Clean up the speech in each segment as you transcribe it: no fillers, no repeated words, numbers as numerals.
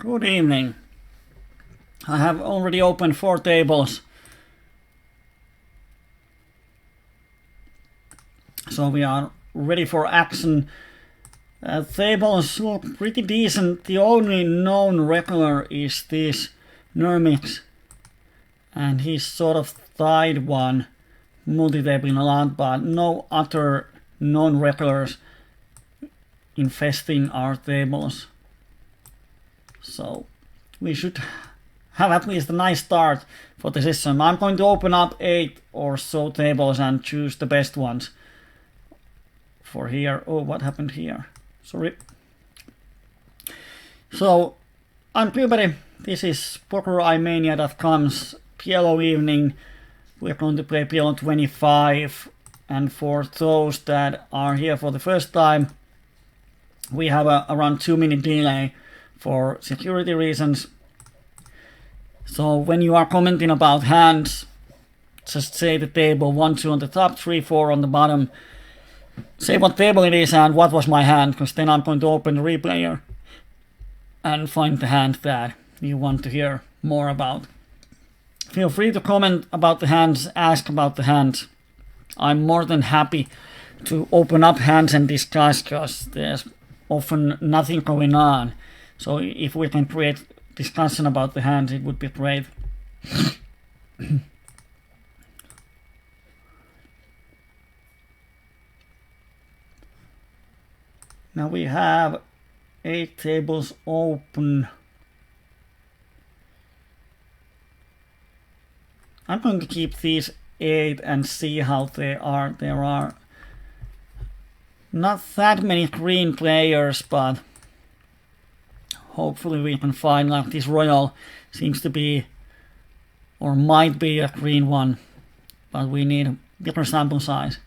Good evening. I have already opened 4 tables. So we are ready for action. Tables look pretty decent. The only known regular is this Nermix. And he's sort of tied one multi-tabling a lot, but no other known regulars infesting our tables. So we should have at least a nice start for the system. I'm going to open up 8 or so tables and choose the best ones for here. Oh, what happened here? Sorry. So I'm Kyyberi. This is PokerIMania.com's PLO evening. We're going to play PLO25, and for those that are here for the first time, we have around 2-minute delay for security reasons. So when you are commenting about hands, just say the table 1, 2 on the top, 3, 4 on the bottom. Say what table it is and what was my hand, because then I'm going to open the replayer and find the hand that you want to hear more about. Feel free to comment about the hands, ask about the hands. I'm more than happy to open up hands and discuss, because there's often nothing going on. So if we can create discussion about the hands, it would be great. Now we have 8 tables open. I'm going to keep these 8 and see how they are. There are not that many green players, but hopefully we can find, like this Royal seems to be, or might be, a green one, but we need a bigger sample size.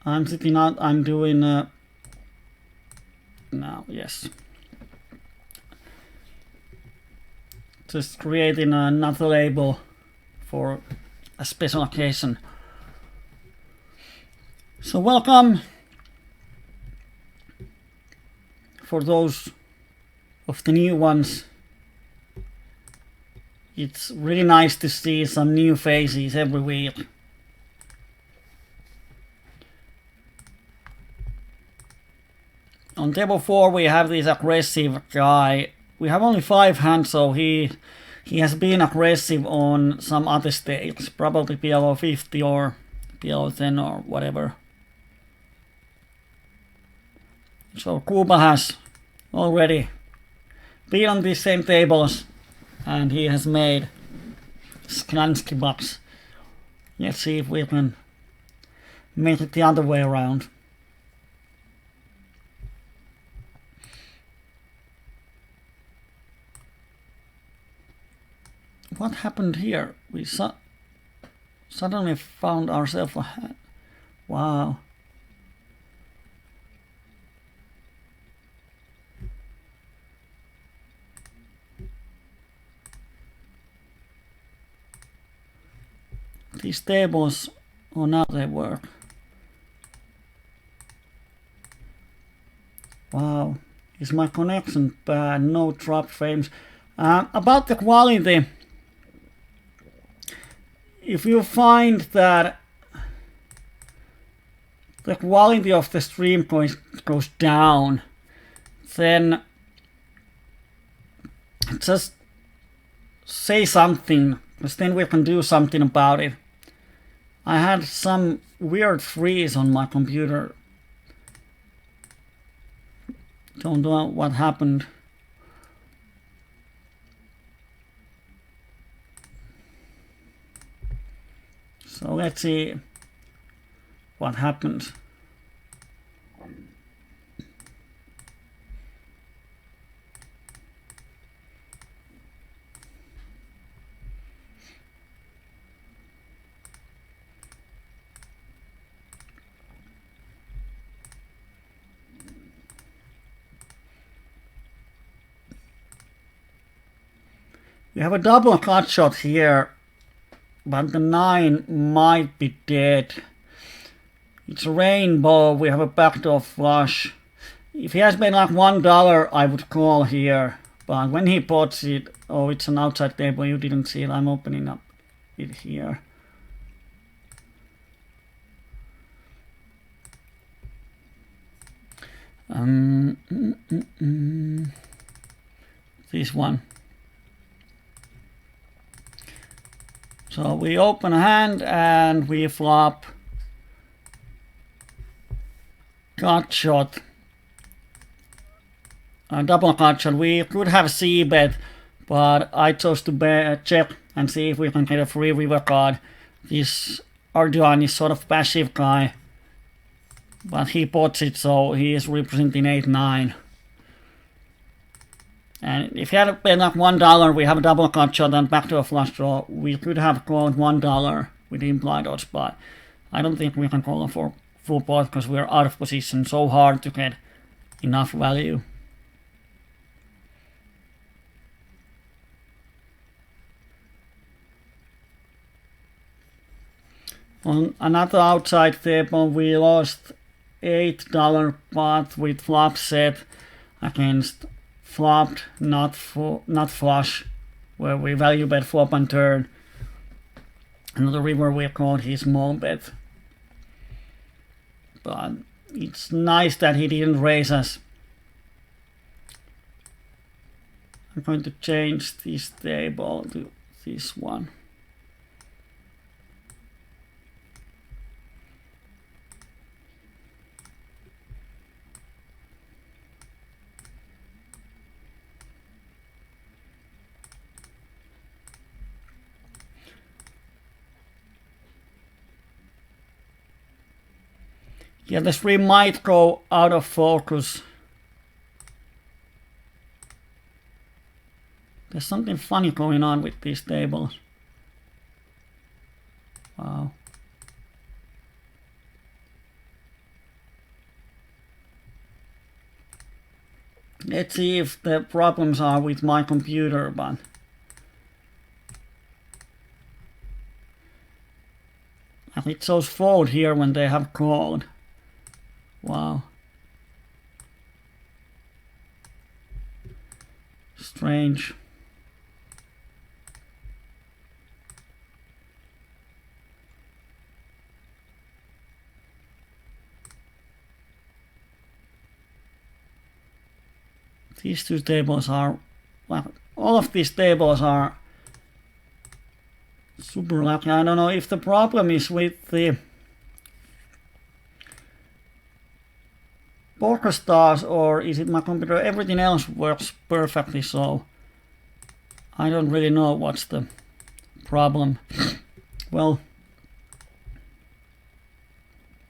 I'm sitting out, I'm doing now, yes. Just creating another label for a special occasion. So welcome for those of the new ones. It's really nice to see some new faces every week. On table 4 we have this aggressive guy. We have only 5 hands, so he has been aggressive on some other stakes, probably PLO50 or PLO10 or whatever. So Kuba has already been on these same tables and he has made Sklansky bucks. Let's see if we can make it the other way around. What happened here? We suddenly found ourselves a hand. Wow. These tables, oh, now they work. Wow. Is my connection bad? No drop frames. About the quality. If you find that the quality of the stream goes down, then just say something, because then we can do something about it. I had some weird freeze on my computer. Don't know what happened. So let's see what happens. We have a double cut shot here, but the 9 might be dead. It's a rainbow, we have a backdoor flush. If he has been like $1, I would call here. But when he pots it, oh, it's an outside table, you didn't see it, I'm opening up it here. This one. So we open a hand and we flop cut shot, a double cut shot. We could have c-bet, but I chose to check and see if we can get a free river card. This Arduan is sort of passive guy, but he pots it, so he is representing 8-9. And if he had paid like $1, we have a double cut shot and backdoor flush draw. We could have called $1 with implied odds, but I don't think we can call for full pot because we're out of position. So hard to get enough value. On another outside table, we lost $8 pot with flop set against flopped, not flush, where we value bet flop and turn. Another river we called his small bet. But it's nice that he didn't raise us. I'm going to change this table to this one. Yeah, the stream might go out of focus. There's something funny going on with these tables. Wow. Let's see if the problems are with my computer, but it shows fold here when they have called. Wow. Strange. These two tables are, well, all of these tables are super lucky. I don't know if the problem is with the poker stars or is it my computer. Everything else works perfectly, so I don't really know what's the problem. Well,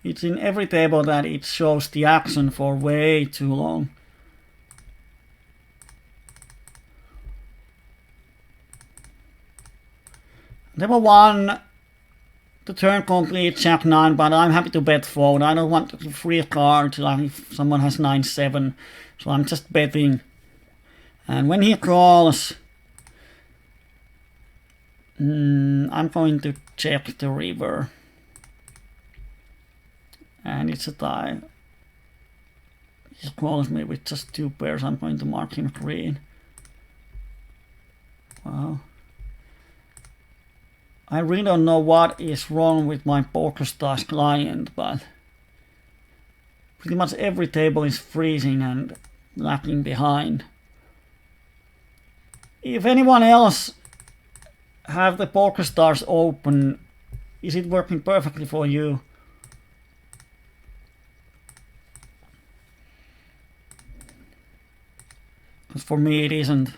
it's in every table that it shows the action for way too long. Table 1, the turn complete, Jack 9, but I'm happy to bet fold. I don't want to free cards like if someone has 9-7, so I'm just betting. And when he calls, I'm going to check the river. And it's a tie. He calls me with just 2 pairs, I'm going to mark him green. Wow. I really don't know what is wrong with my PokerStars client, but pretty much every table is freezing and lagging behind. If anyone else have the poker stars open. Is it working perfectly for you? Because for me it isn't.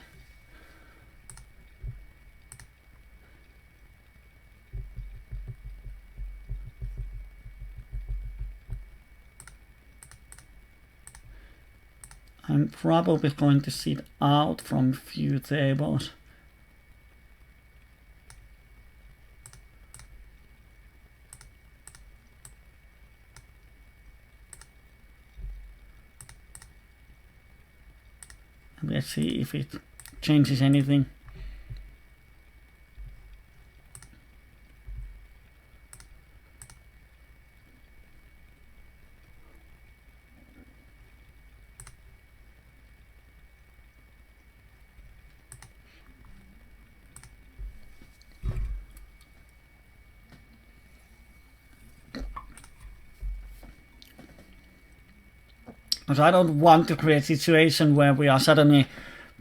I'm probably going to sit out from a few tables. Let's see if it changes anything. Because I don't want to create a situation where we are suddenly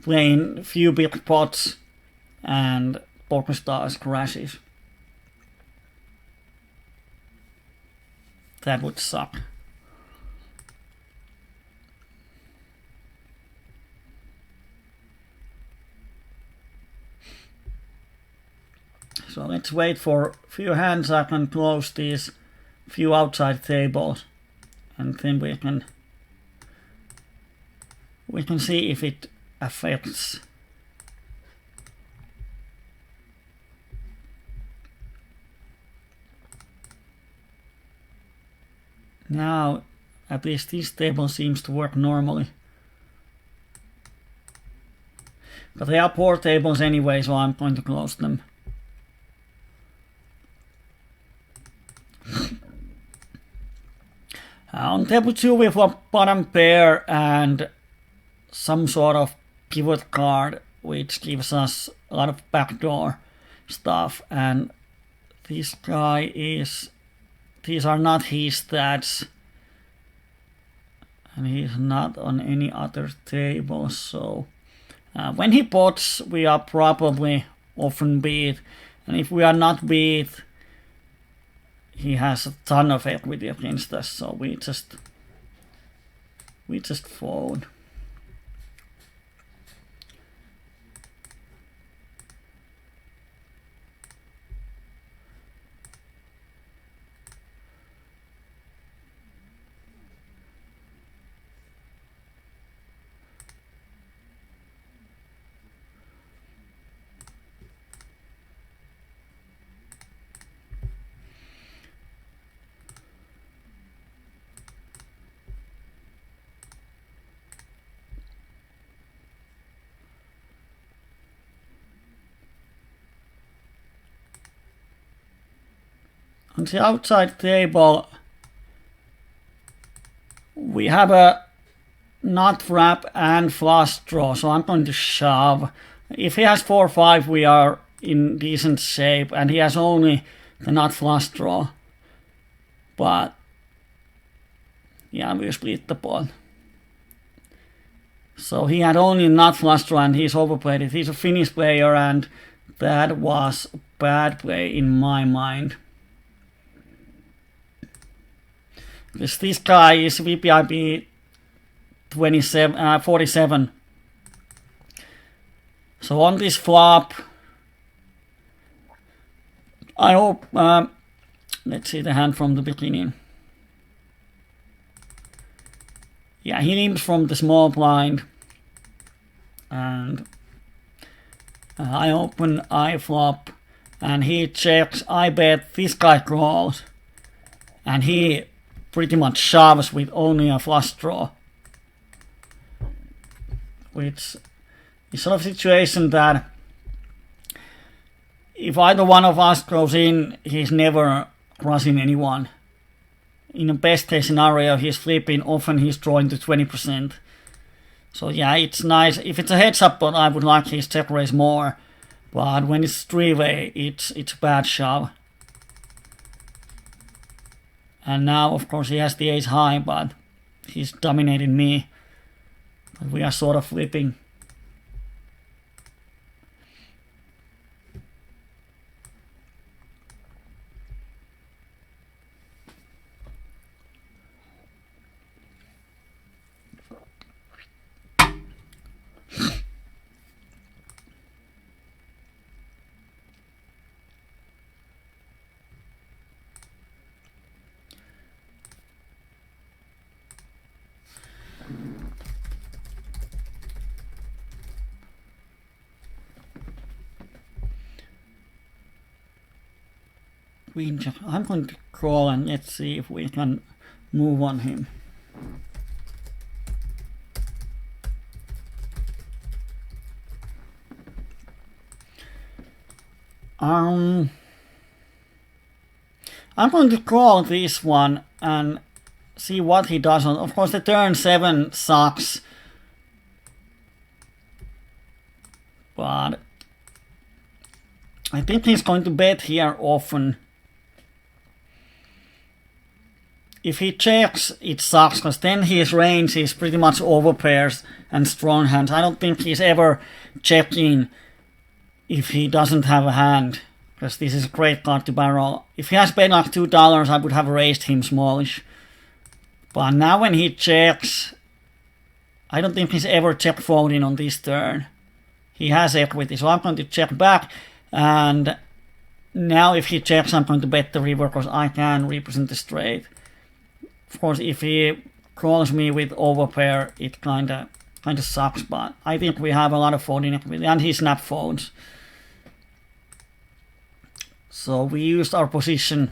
playing a few big pots and poker stars crashes. That would suck. So let's wait for a few hands. I can close these few outside tables and then we can see if it affects. Now at least this table seems to work normally. But they are poor tables anyway, so I'm going to close them. On table 2 we have a bottom pair and some sort of pivot card which gives us a lot of backdoor stuff, and this guy is, these are not his stats and he's not on any other table, so when he pots we are probably often beat, and if we are not beat he has a ton of equity against us, so we just fold. On the outside table we have a nut wrap and flush draw, so I'm going to shove. If he has 4-5 we are in decent shape, and he has only the nut flush draw, but yeah, we split the pot. So he had only nut flush draw and he's overplayed it. He's a Finnish player and that was a bad play in my mind. Because this guy is VPIP 47. So on this flop, I hope, let's see the hand from the beginning. Yeah, he limps from the small blind. And I open, I flop, and he checks, I bet, this guy calls. And he pretty much shoves with only a flush draw, which is sort of a situation that if either one of us goes in, he's never crossing anyone. In a best case scenario, he's flipping, often he's drawing to 20%. So yeah, it's nice. If it's a heads up, but I would like his check raise more. But when it's three-way, it's a bad shove. And now, of course, he has the ace high, but he's dominating me. But we are sort of flipping. queen jack. I'm going to call and let's see if we can move on him. I'm going to call this one and see what he does. Of course, the turn 7 sucks, but I think he's going to bet here often. If he checks, it sucks, because then his range is pretty much over pairs and strong hands. I don't think he's ever checking if he doesn't have a hand, because this is a great card to barrel. If he has bet like $2, I would have raised him smallish. But now when he checks, I don't think he's ever check folding on this turn. He has equity, so I'm going to check back. And now if he checks, I'm going to bet the river, because I can represent the straight. Of course, if he calls me with overpair, it kinda sucks, but I think we have a lot of folding equity, and he snap folds. So we used our position.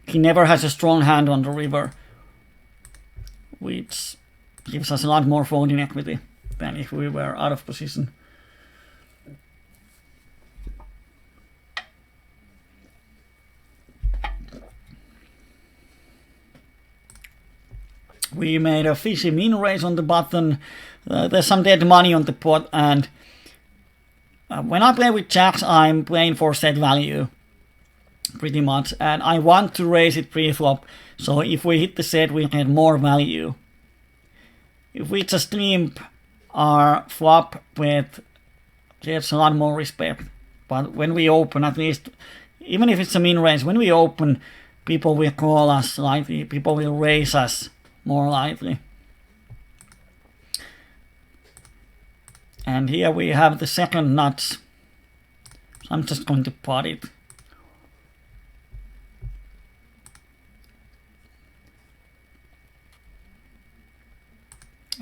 He never has a strong hand on the river, which gives us a lot more folding equity than if we were out of position. We made a fishy min raise on the button. There's some dead money on the pot, and when I play with jacks, I'm playing for set value, pretty much, and I want to raise it pre-flop, so if we hit the set, we get more value. If we just limp our flop with, gets a lot more respect, but when we open, at least, even if it's a min raise, when we open, people will call us lightly, people will raise us more lightly. And here we have the second nuts. So I'm just going to pot it.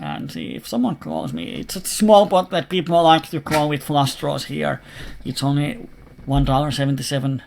And see if someone calls me. It's a small pot that people like to call with flush draws here. It's only $1.77.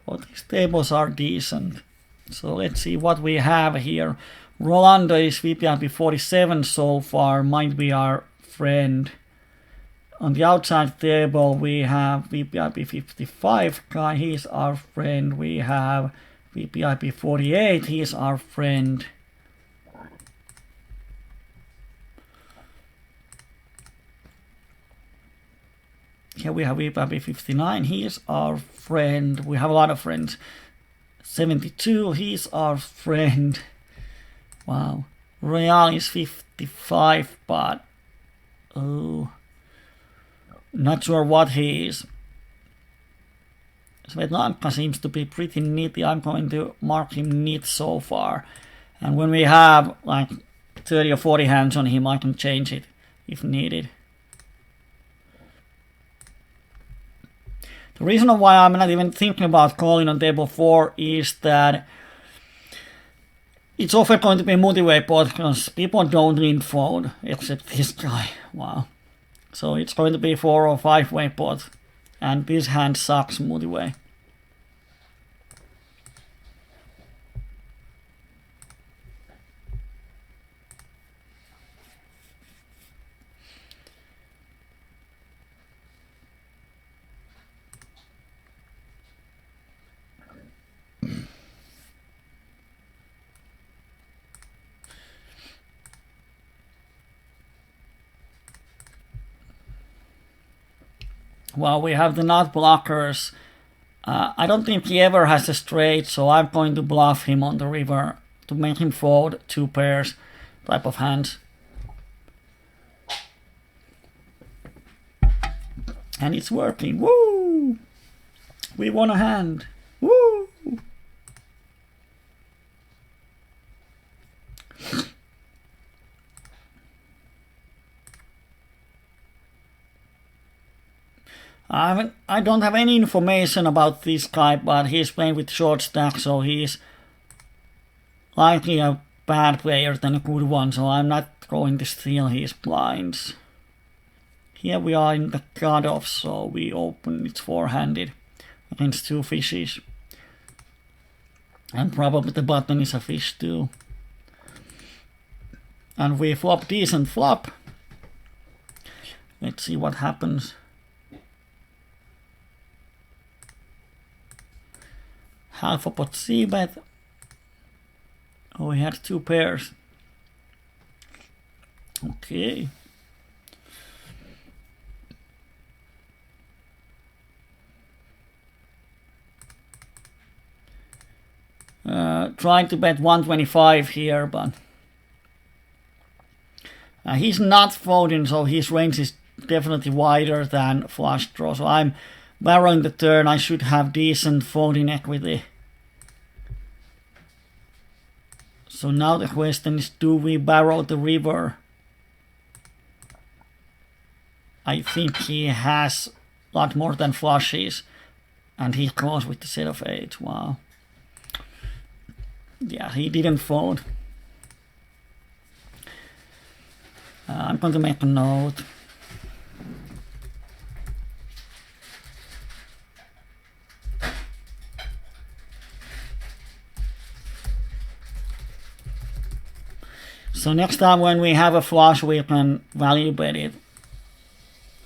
Well, these tables are decent. So let's see what we have here. Rolando is VPIP 47 so far, might be our friend. On the outside table we have VPIP 55 guy, he's our friend. We have VPIP 48, he's our friend. Here we have VPIP 59, he is our friend. We have a lot of friends. 72, he's our friend. Wow. Real is 55, but oh, not sure what he is. Svetlana seems to be pretty nitty. I'm going to mark him neat so far. And when we have like 30 or 40 hands on him, I can change it if needed. The reason why I'm not even thinking about calling on table 4 is that it's often going to be a multi-way pot, because people don't limp fold, except this guy. Wow. So it's going to be 4 or 5-way pot, and this hand sucks multi-way. Well, we have the nut blockers. I don't think he ever has a straight, so I'm going to bluff him on the river to make him fold 2 pairs type of hands. And it's working. Woo! We won a hand. Woo! I don't have any information about this guy, but he's playing with short stack, so he's likely a bad player than a good one, so I'm not going to steal his blinds. Here we are in the cutoff, so we open it four-handed against two fishes. And probably the button is a fish too. And we flop decent flop. Let's see what happens. Half a pot c-bet. Oh, we had two pairs. Okay. Trying to bet 125 here, but he's not folding, so his range is definitely wider than flush draw. So I'm barreling the turn. I should have decent folding equity. So now the question is, do we barrel the river? I think he has a lot more than flushes, and he calls with the set of 8. Wow. Yeah, he didn't fold. I'm going to make a note. So next time when we have a flush, we can value bet it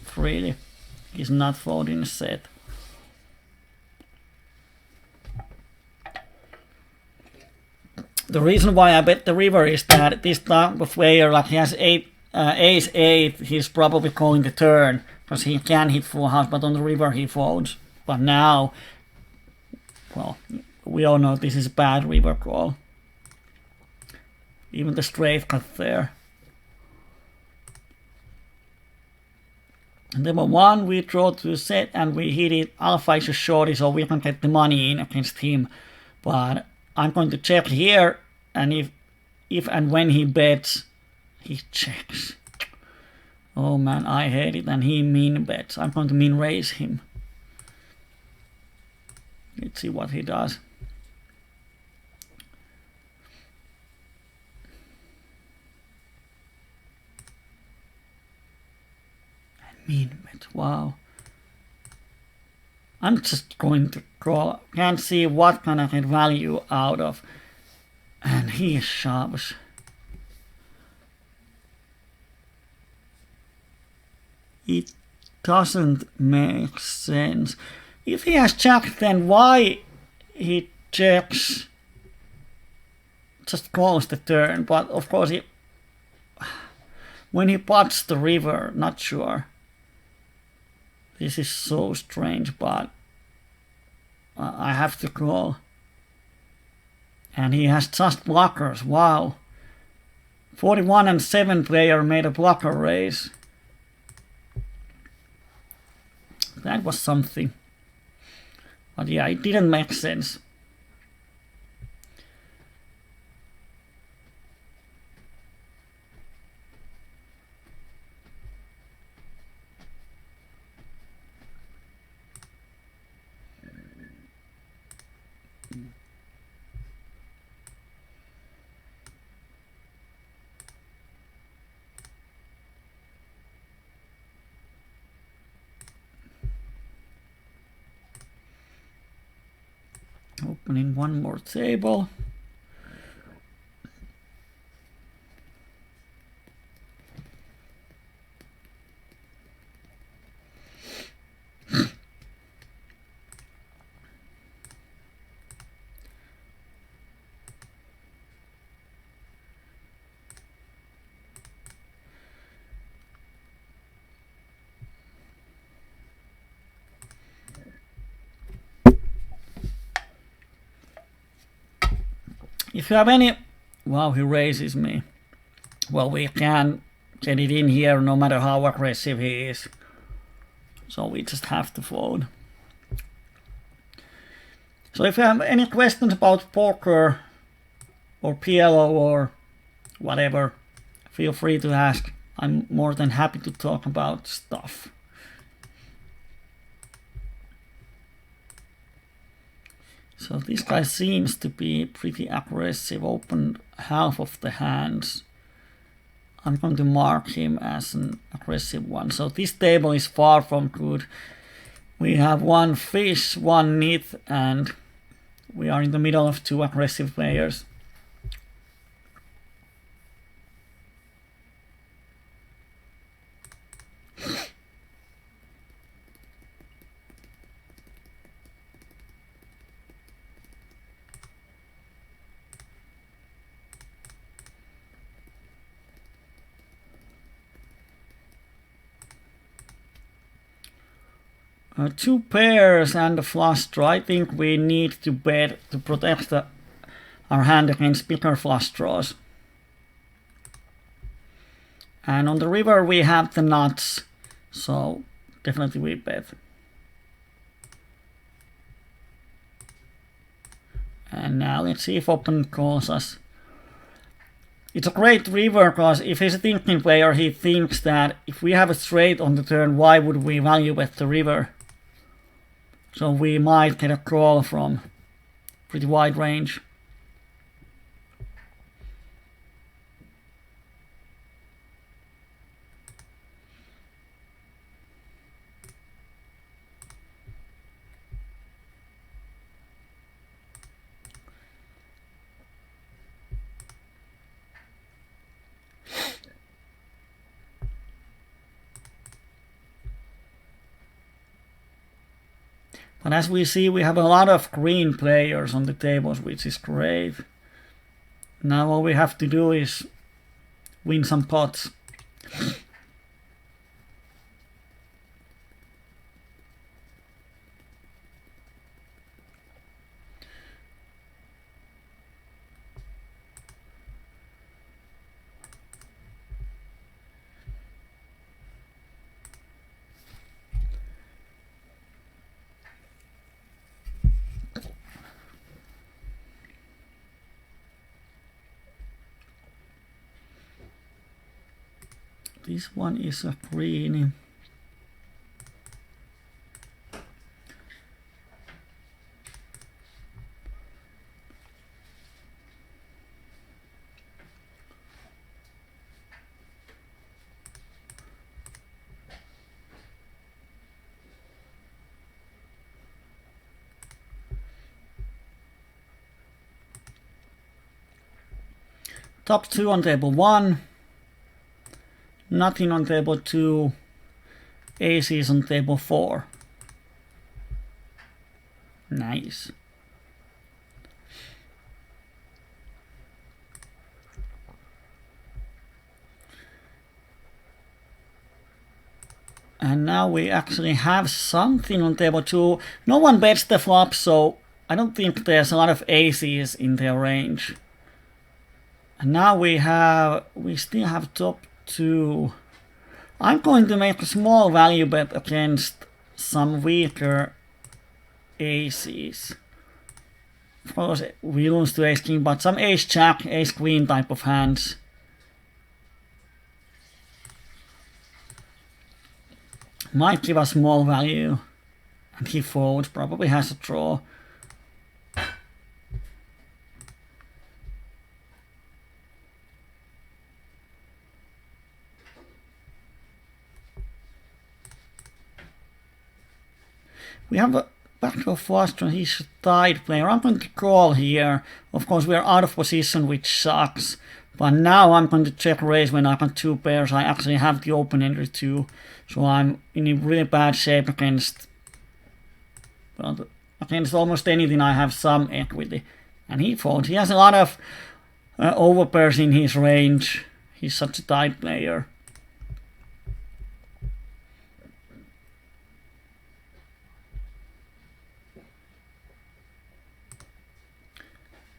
freely. He's not folding a set. The reason why I bet the river is that this type of player, like he has ace 8, he's probably calling the turn because he can hit full house, but on the river he folds. But now, well, we all know this is a bad river call. Even the straight cut there. And number 1, we draw to a set and we hit it. Alpha is a shorty, so we can get the money in against him. But I'm going to check here, and if and when he bets, he checks. Oh man, I hate it, and he min bets. I'm going to min raise him. Let's see what he does. Min bet, wow. I'm just going to call. Can't see what can I get value out of. And he shoves. It doesn't make sense. If he has checked, then why he checks? Just calls the turn. But of course, when he pots the river, not sure. This is so strange, but I have to call. And he has just blockers, wow. 41 and 7 player made a blocker raise. That was something. But yeah, it didn't make sense. Opening one more table. If you have any... Wow, he raises me. Well, we can get it in here no matter how aggressive he is. So we just have to fold. So if you have any questions about poker or PLO or whatever, feel free to ask. I'm more than happy to talk about stuff. So this guy seems to be pretty aggressive, opened half of the hands. I'm going to mark him as an aggressive one. So this table is far from good. We have one fish, one nit, and we are in the middle of two aggressive players. Two pairs and a flush draw. I think we need to bet to protect our hand against bigger flush draws. And on the river we have the nuts, so definitely we bet. And now let's see if opponent calls us. It's a great river because if he's a thinking player, he thinks that if we have a straight on the turn, why would we value bet the river? So we might get a call from pretty wide range. But as we see, we have a lot of green players on the tables, which is great. Now all we have to do is win some pots. This one is a greenie. Top 2 on table 1. Nothing on table 2. Aces on table 4. Nice. And now we actually have something on table 2. No one bets the flop, so I don't think there's a lot of aces in their range. And now we still have top 2. I'm going to make a small value bet against some weaker aces. Of course, we lose to ace king, but some ace jack, ace queen type of hands. Might give a small value. And he folds, probably has a draw. We have a backdoor flush draw. He's a tied player. I'm going to call here. Of course, we're out of position, which sucks. But now I'm going to check raise when I got 2 pairs. I actually have the open entry too. So I'm in a really bad shape against almost anything. I have some equity. And he folds. He has a lot of overpairs in his range. He's such a tight player.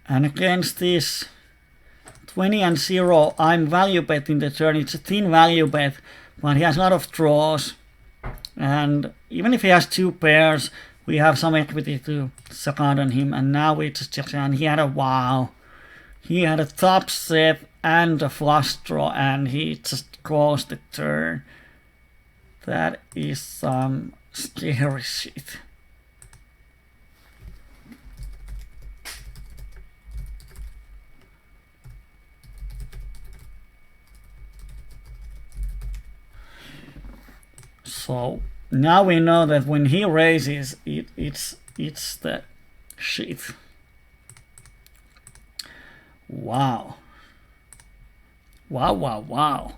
And against this 20 and 0, I'm value betting the turn. It's a thin value bet, but he has a lot of draws. And even if he has 2 pairs, we have some equity to second on him, and now we just check, and he had a wow. He had a top set and a flush draw, and he just calls the turn. That is some scary shit. So now we know that when he raises, it's the shit. Wow. Wow, wow, wow.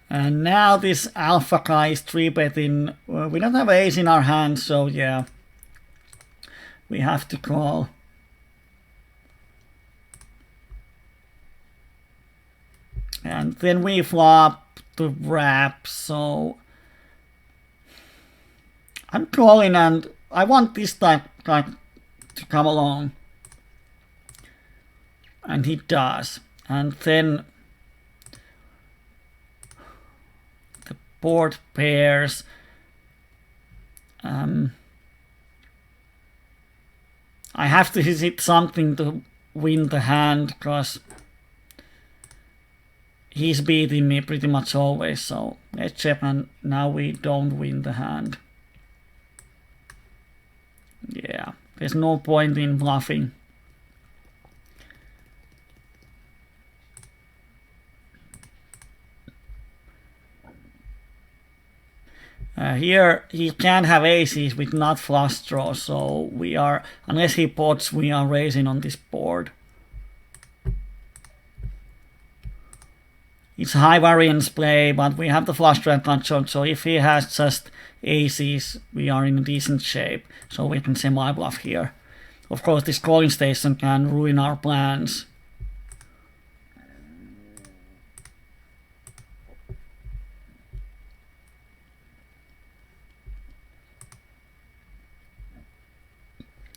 And now this alpha guy is 3-betting. We don't have ace in our hand, so yeah. We have to call. And then we flop the wrap, so I'm calling, and I want this guy to come along. And he does. And then the board pairs. I have to hit something to win the hand, because he's beating me pretty much always. So let's check, and now we don't win the hand. Yeah, there's no point in bluffing. Here he can't have aces with not flush draw, so we are, unless he pots, we are raising on this board. It's a high variance play, but we have the flush draw control, so if he has just aces, we are in a decent shape, so we can semi-bluff here. Of course, this calling station can ruin our plans.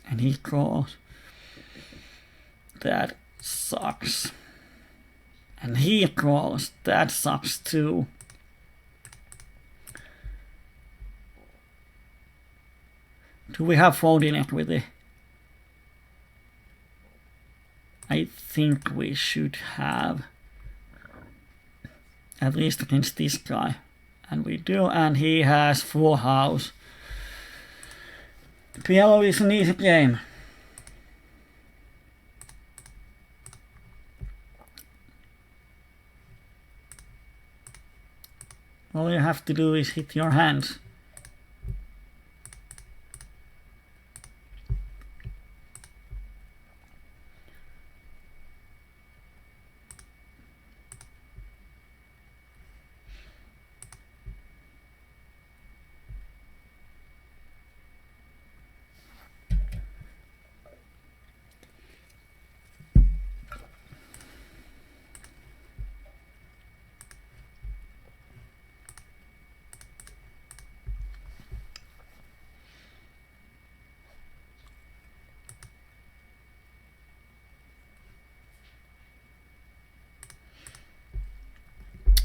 And he calls. That sucks. And he calls. That sucks too. Do we have folding equity? I think we should have. At least against this guy. And we do, and he has full house. PLO is an easy game. All you have to do is hit your hands.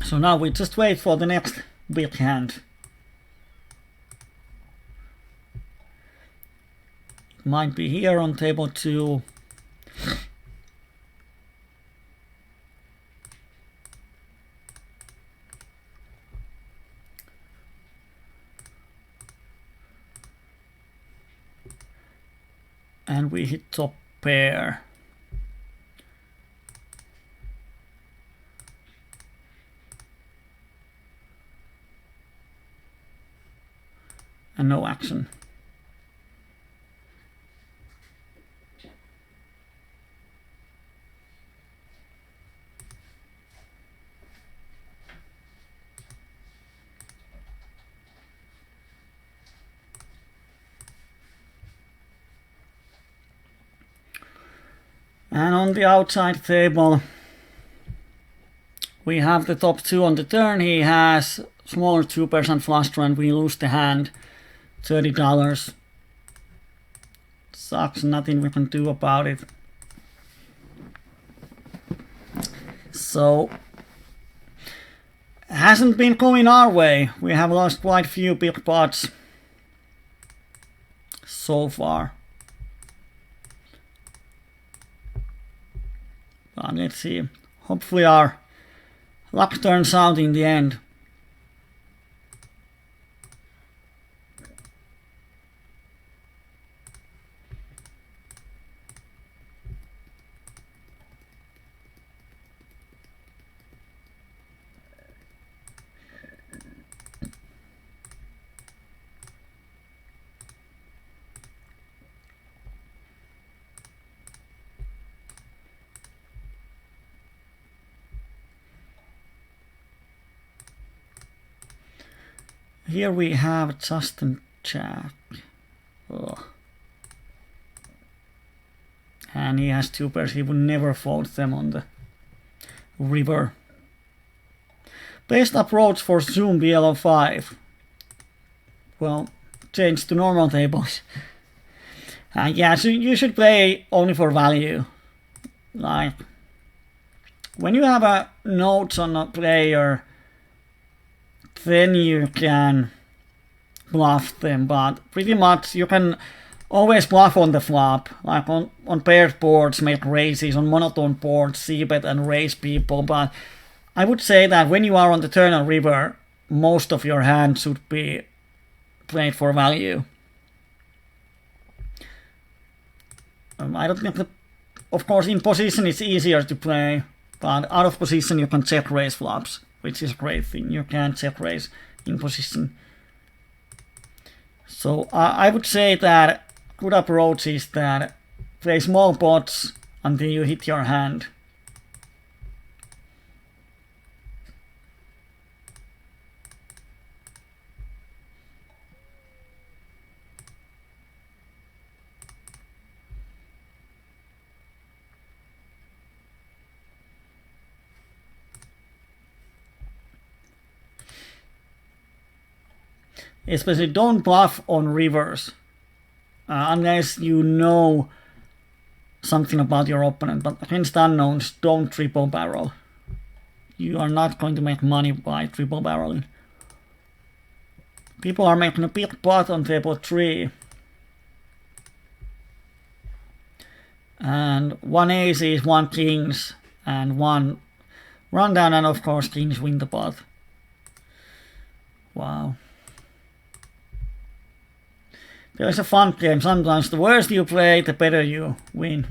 So now we just wait for the next big hand. It might be here on table 2. And we hit top pair. And no action. And on the outside table, we have the top 2 on the turn. He has smaller 2% flush draw, and we lose the hand. $30. Sucks, nothing we can do about it. So hasn't been going our way. We have lost quite a few big pots so far. But let's see. Hopefully our luck turns out in the end. Here we have Justin Jack. Oh. And he has two pairs. He would never fold them on the river. Best approach for Zoom PLO5. Well, change to normal tables. Yeah, so you should play only for value. Like, when you have a notes on a player, then you can bluff them, but pretty much you can always bluff on the flop, like on paired boards, make raises, on monotone boards, c-bet and raise people, but I would say that when you are on the turn and river, most of your hand should be played for value. I don't think that, of course, in position it's easier to play, but out of position you can check raise flops, which is a great thing. You can check raise in position. So I would say that good approach is that play small pots until you hit your hand. Especially don't bluff on rivers unless you know something about your opponent, but against unknowns, don't triple barrel. You are not going to make money by triple barreling. People are making a big pot on table 3. And 1 aces, 1 kings, and 1 rundown, and of course kings win the pot. Wow. There's a fun game. Sometimes the worse you play, the better you win.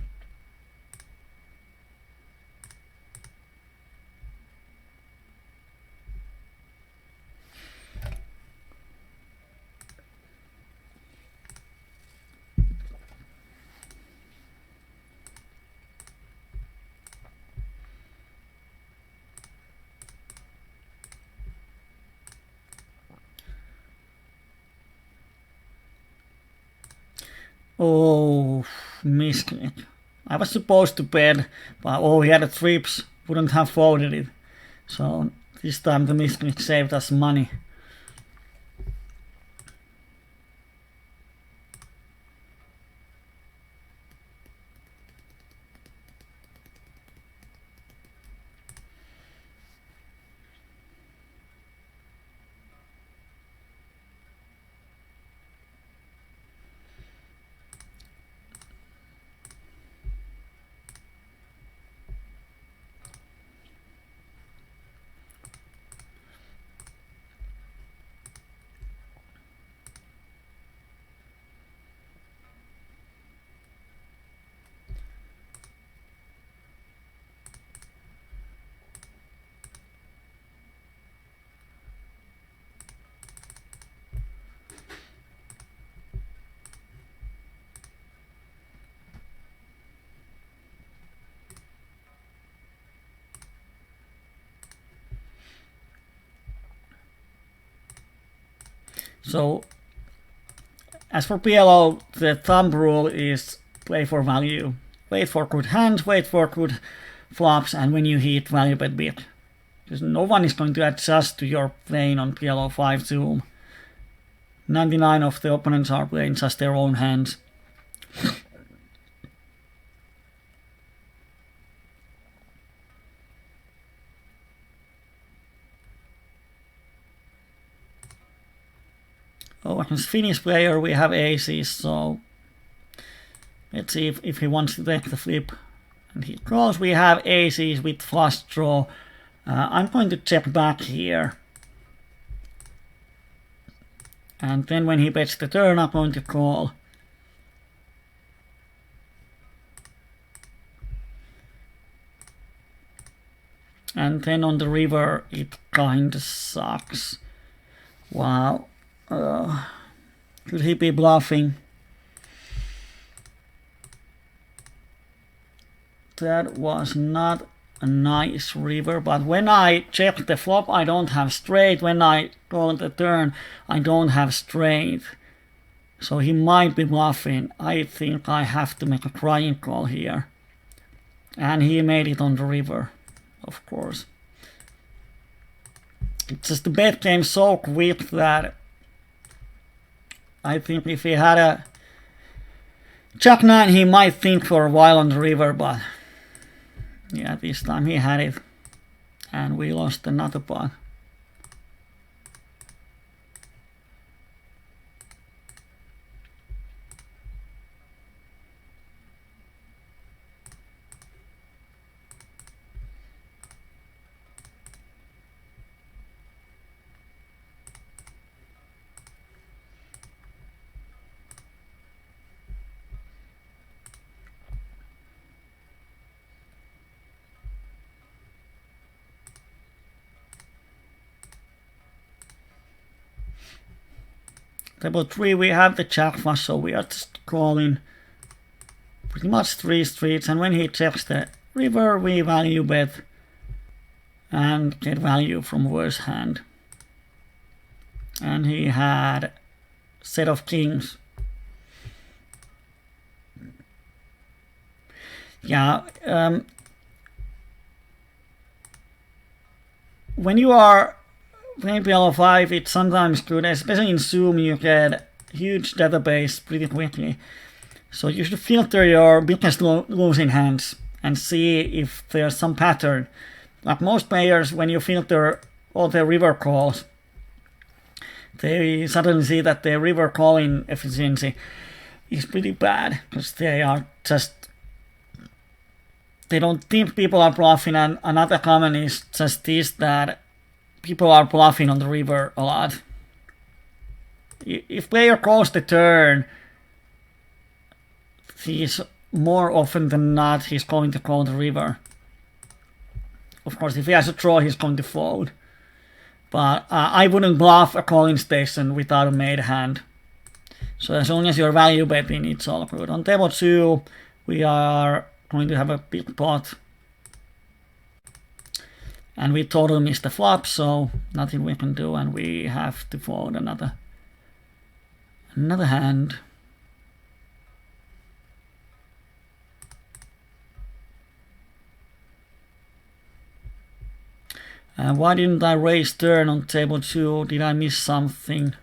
Oh, misclick. I was supposed to bet, but oh, he had a trips, wouldn't have folded it. So this time the misclick saved us money. So, as for PLO, the thumb rule is play for value. Wait for good hands, wait for good flops, and when you hit, value bet big. Because no one is going to adjust to your playing on PLO5 Zoom. 99 of the opponents are playing just their own hands. Oh, against Finnish player we have aces, so let's see if he wants to take the flip. And he calls. We have aces with flush draw. I'm going to check back here. And then when he bets the turn, I'm going to call. And then on the river, it kinda sucks. Wow. Could he be bluffing? That was not a nice river, but when I check the flop, I don't have straight. When I call the turn, I don't have straight. So he might be bluffing. I think I have to make a crying call here. And he made it on the river, of course. It's just the bet came so quick that I think if he had a Jack 9, he might think for a while on the river, but yeah, this time he had it. And we lost another pot. Table 3, we have the jack flush, so we are just calling pretty much 3 streets, and when he checks the river, we value bet and get value from worse hand. And he had set of kings. Yeah, when you are playing PLO5, it's sometimes good, especially in Zoom, you get huge database pretty quickly. So you should filter your biggest losing hands and see if there's some pattern. Like most players, when you filter all their river calls, they suddenly see that their river calling efficiency is pretty bad, because they are just, they don't think people are bluffing. And another comment is just this, that people are bluffing on the river a lot. If player calls the turn, he's more often than not, he's going to call the river. Of course, if he has a draw, he's going to fold. But I wouldn't bluff a calling station without a made hand. So as long as you're value betting, it's all good. On table 2, we are going to have a big pot. And we totally missed the flop, so nothing we can do, and we have to fold another hand. Why didn't I raise turn on table 2? Did I miss something?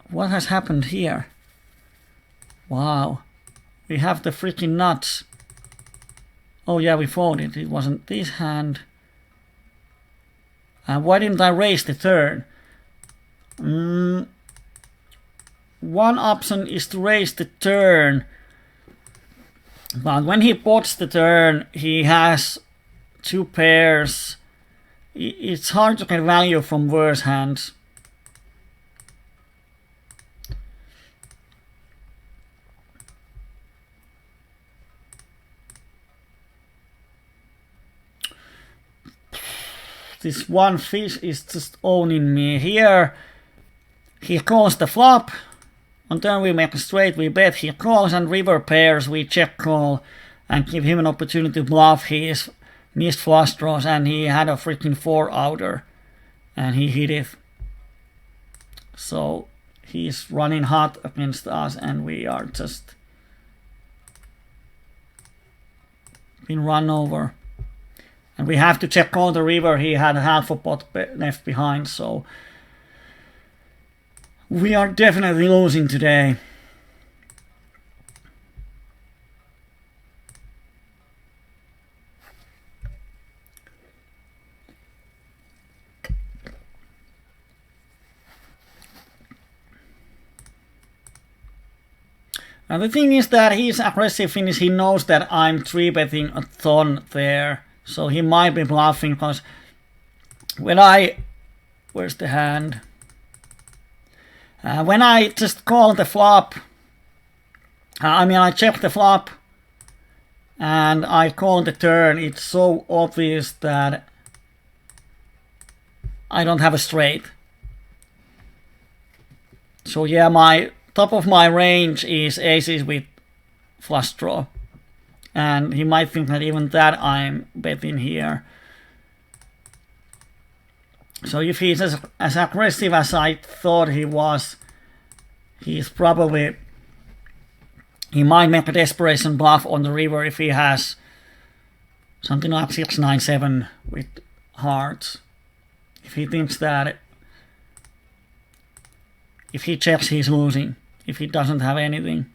What has happened here? Wow. We have the freaking nuts. Oh yeah, we folded. It wasn't this hand. Why didn't I raise the turn? One option is to raise the turn. But when he pots the turn, he has 2 pairs. It's hard to get value from worse hands. This one fish is just owning me. Here, he calls the flop. On turn we make a straight, we bet. He calls, and river pairs, we check call and give him an opportunity to bluff his missed flush draws, and he had a freaking 4-outer and he hit it. So he's running hot against us, and we are just been run over. And we have to check call the river. He had half a pot left behind, so we are definitely losing today. And the thing is that he's aggressive finish. He knows that I'm 3-betting a ton there. So he might be bluffing because when where's the hand? When I just call the flop, I check the flop and I call the turn, it's so obvious that I don't have a straight. So yeah, my top of my range is aces with flush draw. And he might think that even that I'm betting here. So if he's as aggressive as I thought he was, he might make a desperation bluff on the river if he has something like 6-9-7 with hearts. If he thinks that if he checks, he's losing. If he doesn't have anything.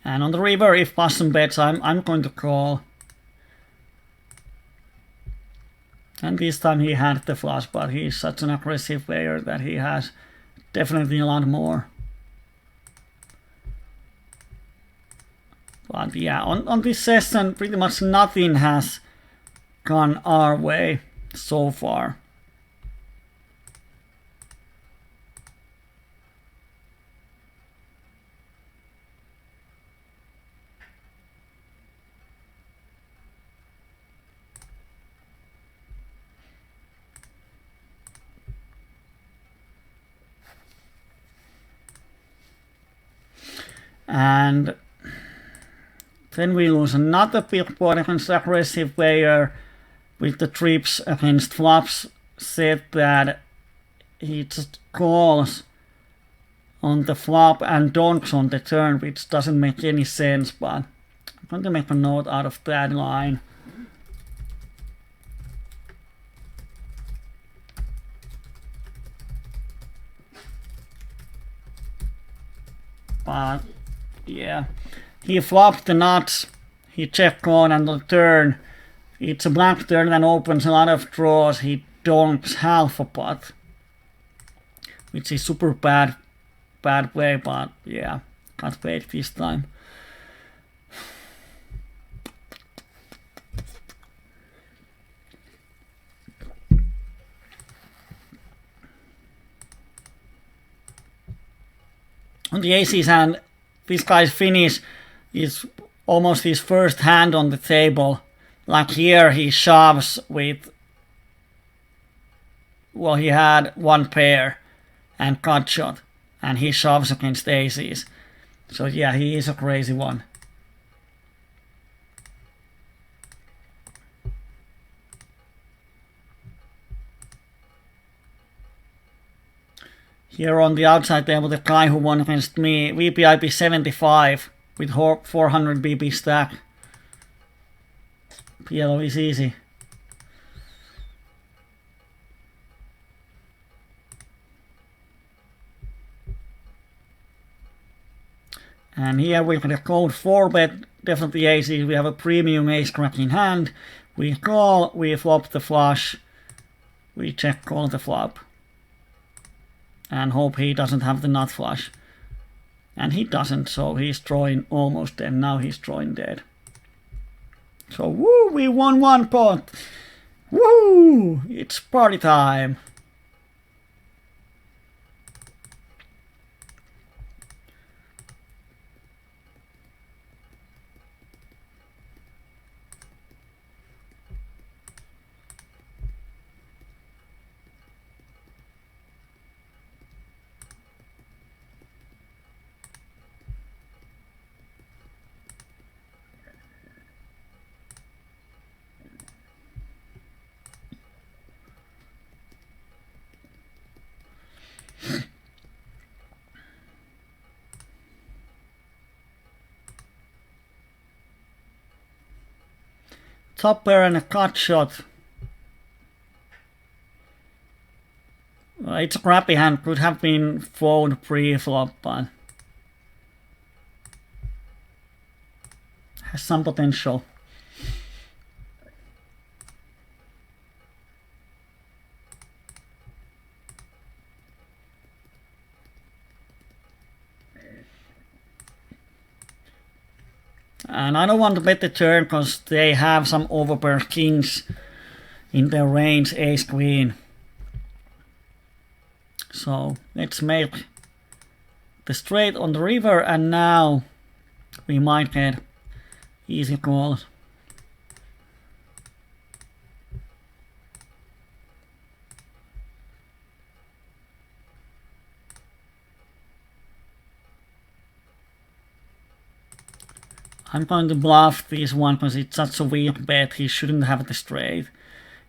And on the river, if Possum bets, I'm going to call. And this time he had the flush, but he's such an aggressive player that he has definitely a lot more. But yeah, on this session, pretty much nothing has gone our way so far. And then we lose another big board against aggressive player with the trips against flops said that he just calls on the flop and donks on the turn, which doesn't make any sense, but I'm going to make a note out of that line. But yeah, he flopped the nuts, he check on, and on the turn, it's a blank turn and opens a lot of draws, he donks half a pot, which is super bad play, but yeah, can't wait this time. On the aces hand, this guy's finish is almost his first hand on the table. Like here he shoves with, well, he had one pair and cut shot, and he shoves against aces. So yeah, he is a crazy one. Here on the outside table, the guy who won against me, VPIP 75 with 400 BP stack. PLO is easy. And here we got a code 4-bet, definitely aces. We have a premium ace cracking hand. We call, we flop the flush, we check call the flop. And hope he doesn't have the nut flush. And he doesn't, so he's drawing almost dead. Now he's drawing dead. So woo, we won one pot. Woo, it's party time. Top pair and a cut shot. It's a crappy hand, could have been fold pre-flop, but has some potential. And I don't want to bet the turn because they have some overpair kings in their range, ace queen. So let's make the straight on the river, and now we might get easy calls. I'm going to bluff this one because it's such a weak bet. He shouldn't have the straight.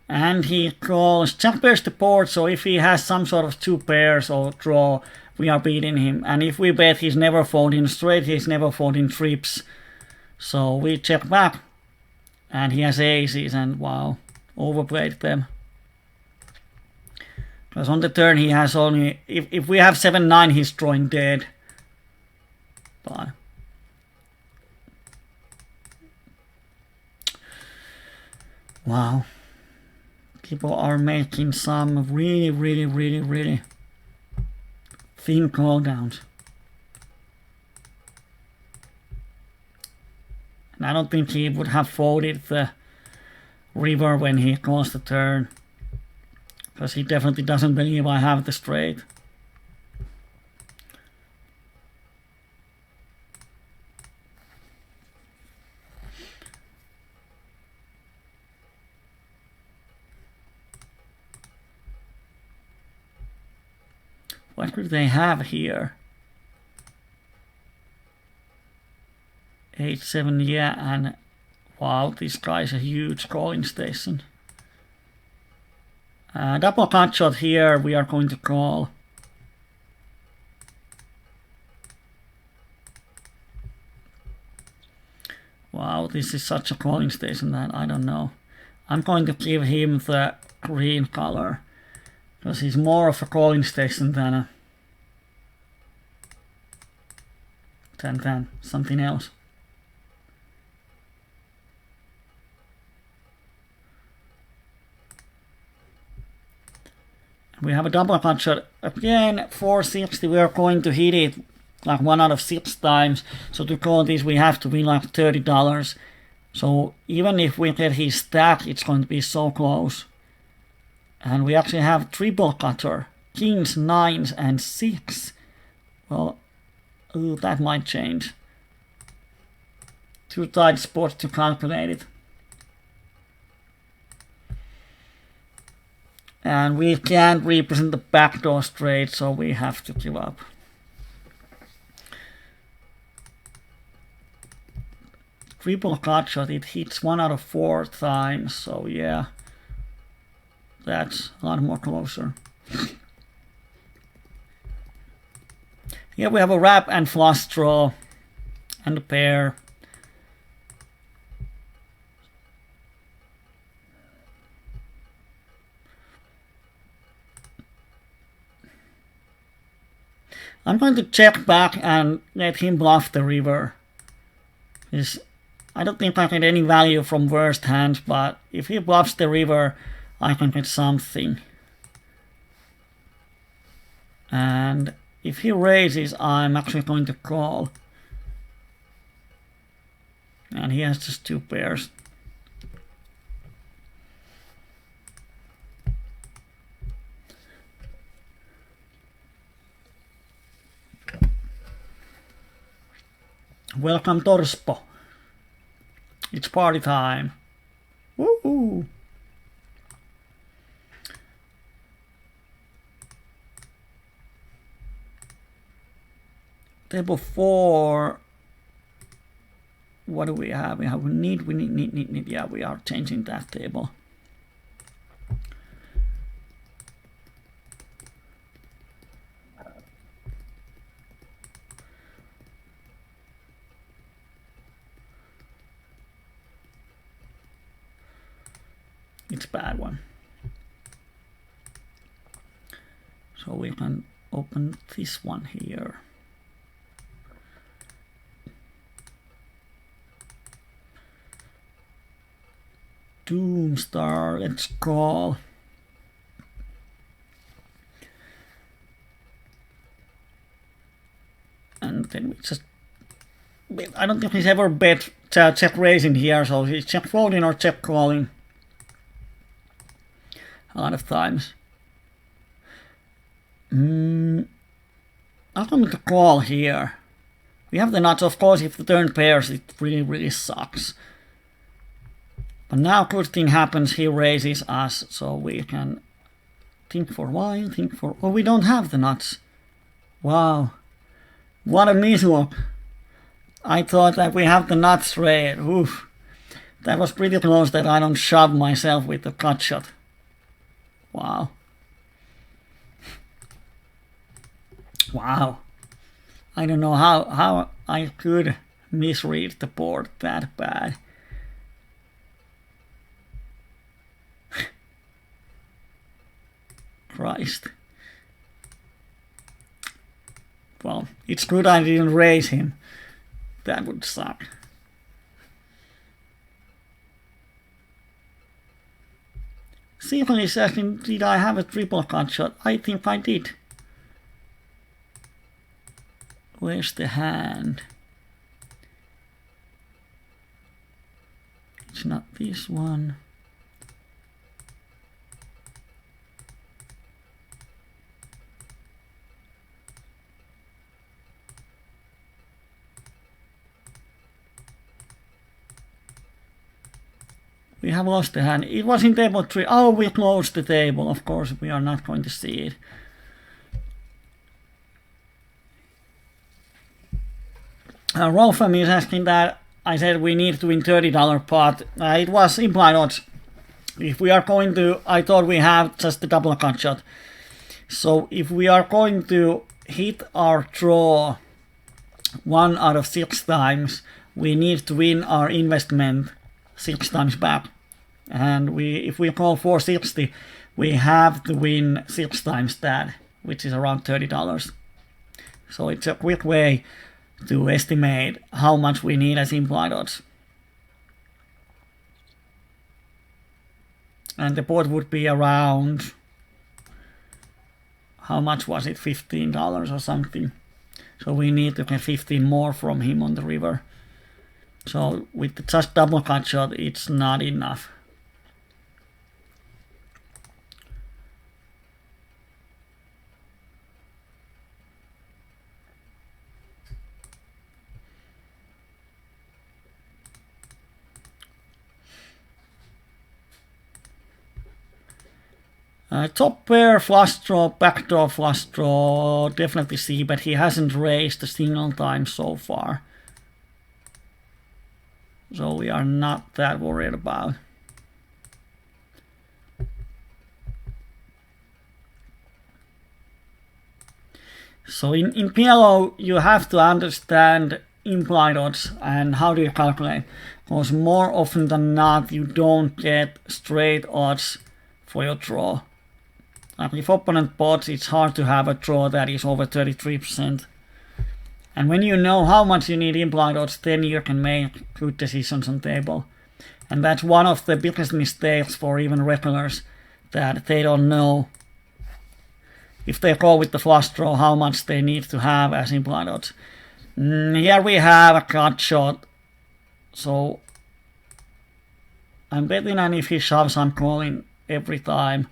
And he calls, jack pairs the board, so if he has some sort of two pairs or draw, we are beating him. And if we bet, he's never folding straight, he's never folding trips. So we check back. And he has aces, and wow, overplayed them. Because on the turn he has only, if we have 7-9, he's drawing dead. But wow. People are making some really thin call downs. And I don't think he would have folded the river when he calls the turn. Because he definitely doesn't believe I have the straight. What could they have here? H7, yeah, and wow, this guy's a huge calling station. Double cut shot here, we are going to call. Wow, this is such a calling station that I don't know. I'm going to give him the green color. Because he's more of a calling station than something else. We have a double cut shot. Again, 460, we are going to hit it like 1 out of 6 times. So to call this, we have to win like $30. So even if we get his stack, it's going to be so close. And we actually have triple cutter, kings, 9s, and 6. Well, ooh, that might change. Too tight spot to calculate it. And we can't represent the backdoor straight, so we have to give up. Triple cut shot, it hits 1 out of 4 times, so yeah. That's a lot more closer. Here we have a wrap and flush draw and a pair. I'm going to check back and let him bluff the river. I don't think I get any value from worst hands, but if he bluffs the river, I can get something. And if he raises, I'm actually going to call. And he has just 2 pairs. Welcome Torspo. It's party time. Woo! Table 4. What do we have? We need. Yeah, we are changing that table. It's a bad one. So we can open this one here. Doomstar, let's call. And then we just... I don't think he's ever bet check raising here, so he's check folding or check calling. A lot of times. I'm going to call here. We have the nuts, of course. If the turn pairs, it really sucks. But now good thing happens, he raises us, so we can think for why, think for... Oh, we don't have the nuts. Wow. What a mislook. I thought that we have the nuts raid. Oof. That was pretty close that I don't shove myself with the cut shot. Wow. Wow. I don't know how I could misread the board that bad. Christ. Well, it's good I didn't raise him. That would suck. Stephen is asking, did I have a triple cut shot? I think I did. Where's the hand? It's not this one. We have lost the hand. It was in table 3. Oh, we closed the table. Of course, we are not going to see it. Rolfam is asking that I said we need to win $30 pot. It was implied odds. If we are going to, I thought we have just the double cut shot. So if we are going to hit our draw 1 out of 6 times, we need to win our investment 6 times back. And if we call 460, we have to win 6 times that, which is around $30. So it's a quick way to estimate how much we need as implied odds. And the board would be around, how much was it, $15 or something. So we need to get 15 more from him on the river. So with the just double cut shot, it's not enough. Top pair, flush draw, backdoor flush draw, definitely see, but he hasn't raised a single time so far. So we are not that worried about. So in PLO, you have to understand implied odds and how do you calculate. Because more often than not, you don't get straight odds for your draw. Like if opponent bots, it's hard to have a draw that is over 33%. And when you know how much you need implied odds, then you can make good decisions on table. And that's one of the biggest mistakes for even regulars, that they don't know if they go with the flush draw how much they need to have as implied odds. Here we have a cut shot. So I'm betting, and if he shoves, I'm calling every time.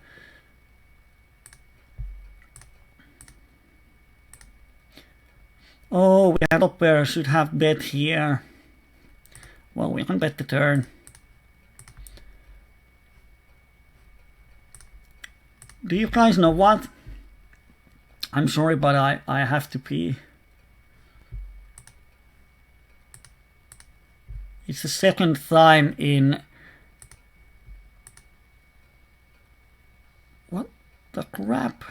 Oh, we have top pair, should have bet here. Well, we can bet the turn. Do you guys know what? I'm sorry, but I have to pee. It's the second time in... What the crap?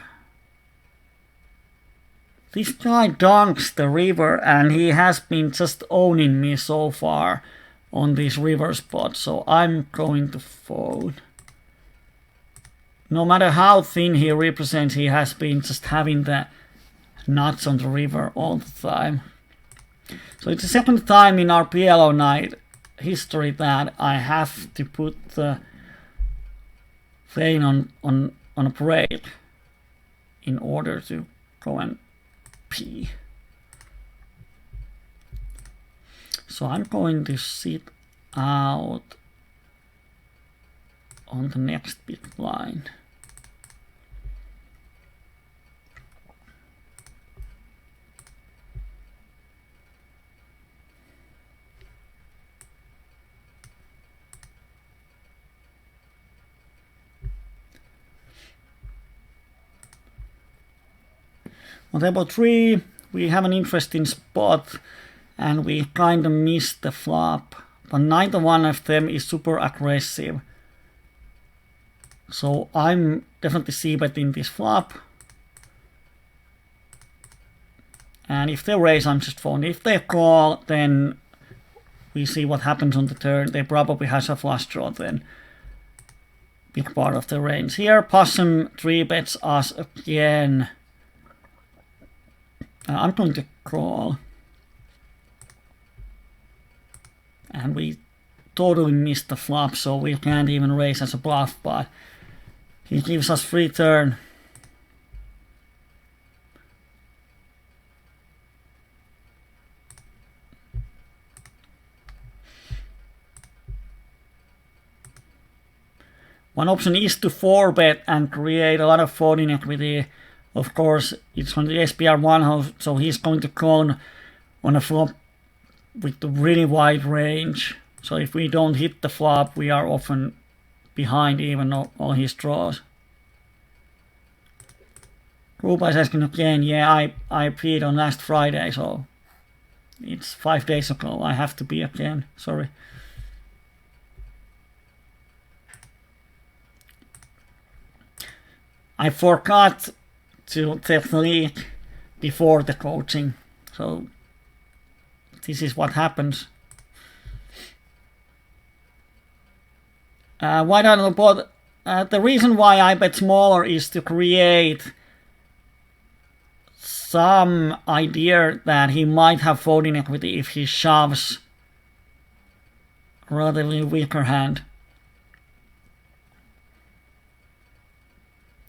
This guy dunks the river, and he has been just owning me so far on this river spot, so I'm going to fold. no matter how thin he represents, he has been just having the nuts on the river all the time. So it's the second time in our PLO night history that I have to put the plane on a break in order to go and pee. So I'm going to sit out on the next big line. On table 3, we have an interesting spot and we kind of missed the flop, but neither one of them is super aggressive. So I'm definitely c-betting this flop. And if they raise, I'm just folding. If they call, then we see what happens on the turn. They probably has a flush draw then. Big part of the range. Here, Possum 3-bets us again. I'm going to call. And we totally missed the flop, so we can't even raise as a bluff, but he gives us free turn. One option is to 4-bet and create a lot of folding equity. Of course, it's on the SPR1 house, so he's going to call on a flop with a really wide range. So if we don't hit the flop, we are often behind even all his draws. Rupa is asking again, yeah, I peed on last Friday, so it's 5 days ago. I have to pee again, sorry. I forgot to take the lead before the coaching, so this is what happens. Why don't I the reason why I bet smaller is to create some idea that he might have folding equity if he shoves a relatively weaker hand.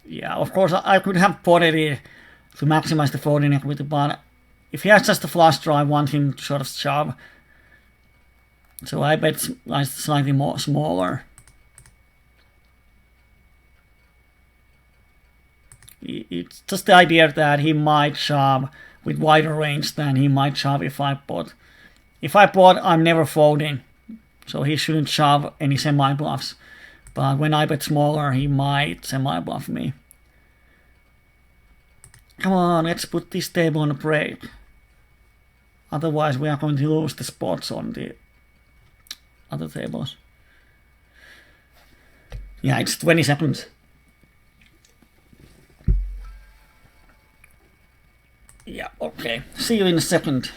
Yeah, of course I could have potted it to maximize the folding equity, but if he has just a flush draw, I want him to sort of shove. So I bet slightly more smaller. It's just the idea that he might shove with wider range than he might shove if I pot. If I pot, I'm never folding, so he shouldn't shove any semi-bluffs. But when I bet smaller, he might semi-bluff me. Come on, let's put this table on a break. Otherwise, we are going to lose the spots on the other tables. Yeah, it's 20 seconds. Yeah, okay. See you in a second.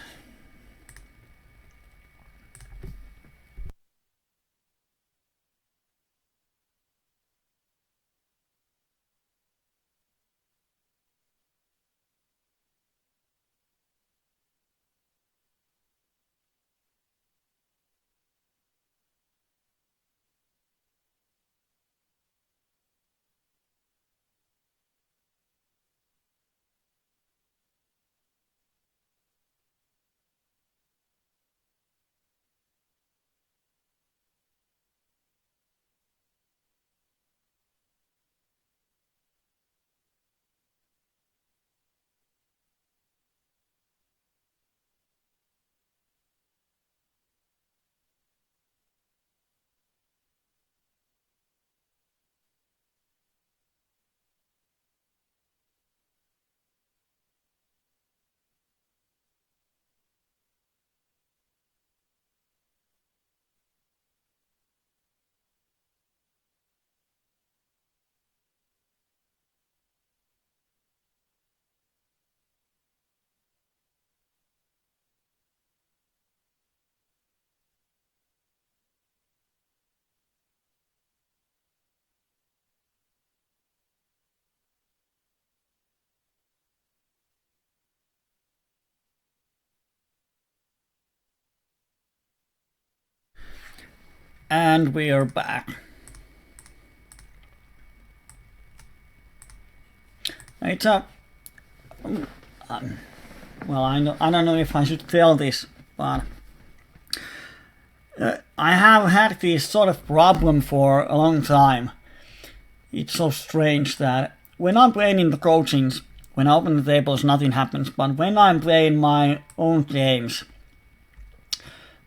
And we are back. It's a well, I don't know if I should tell this, but I have had this sort of problem for a long time. It's so strange that when I'm playing in the coachings, when I open the tables, nothing happens. But when I'm playing my own games,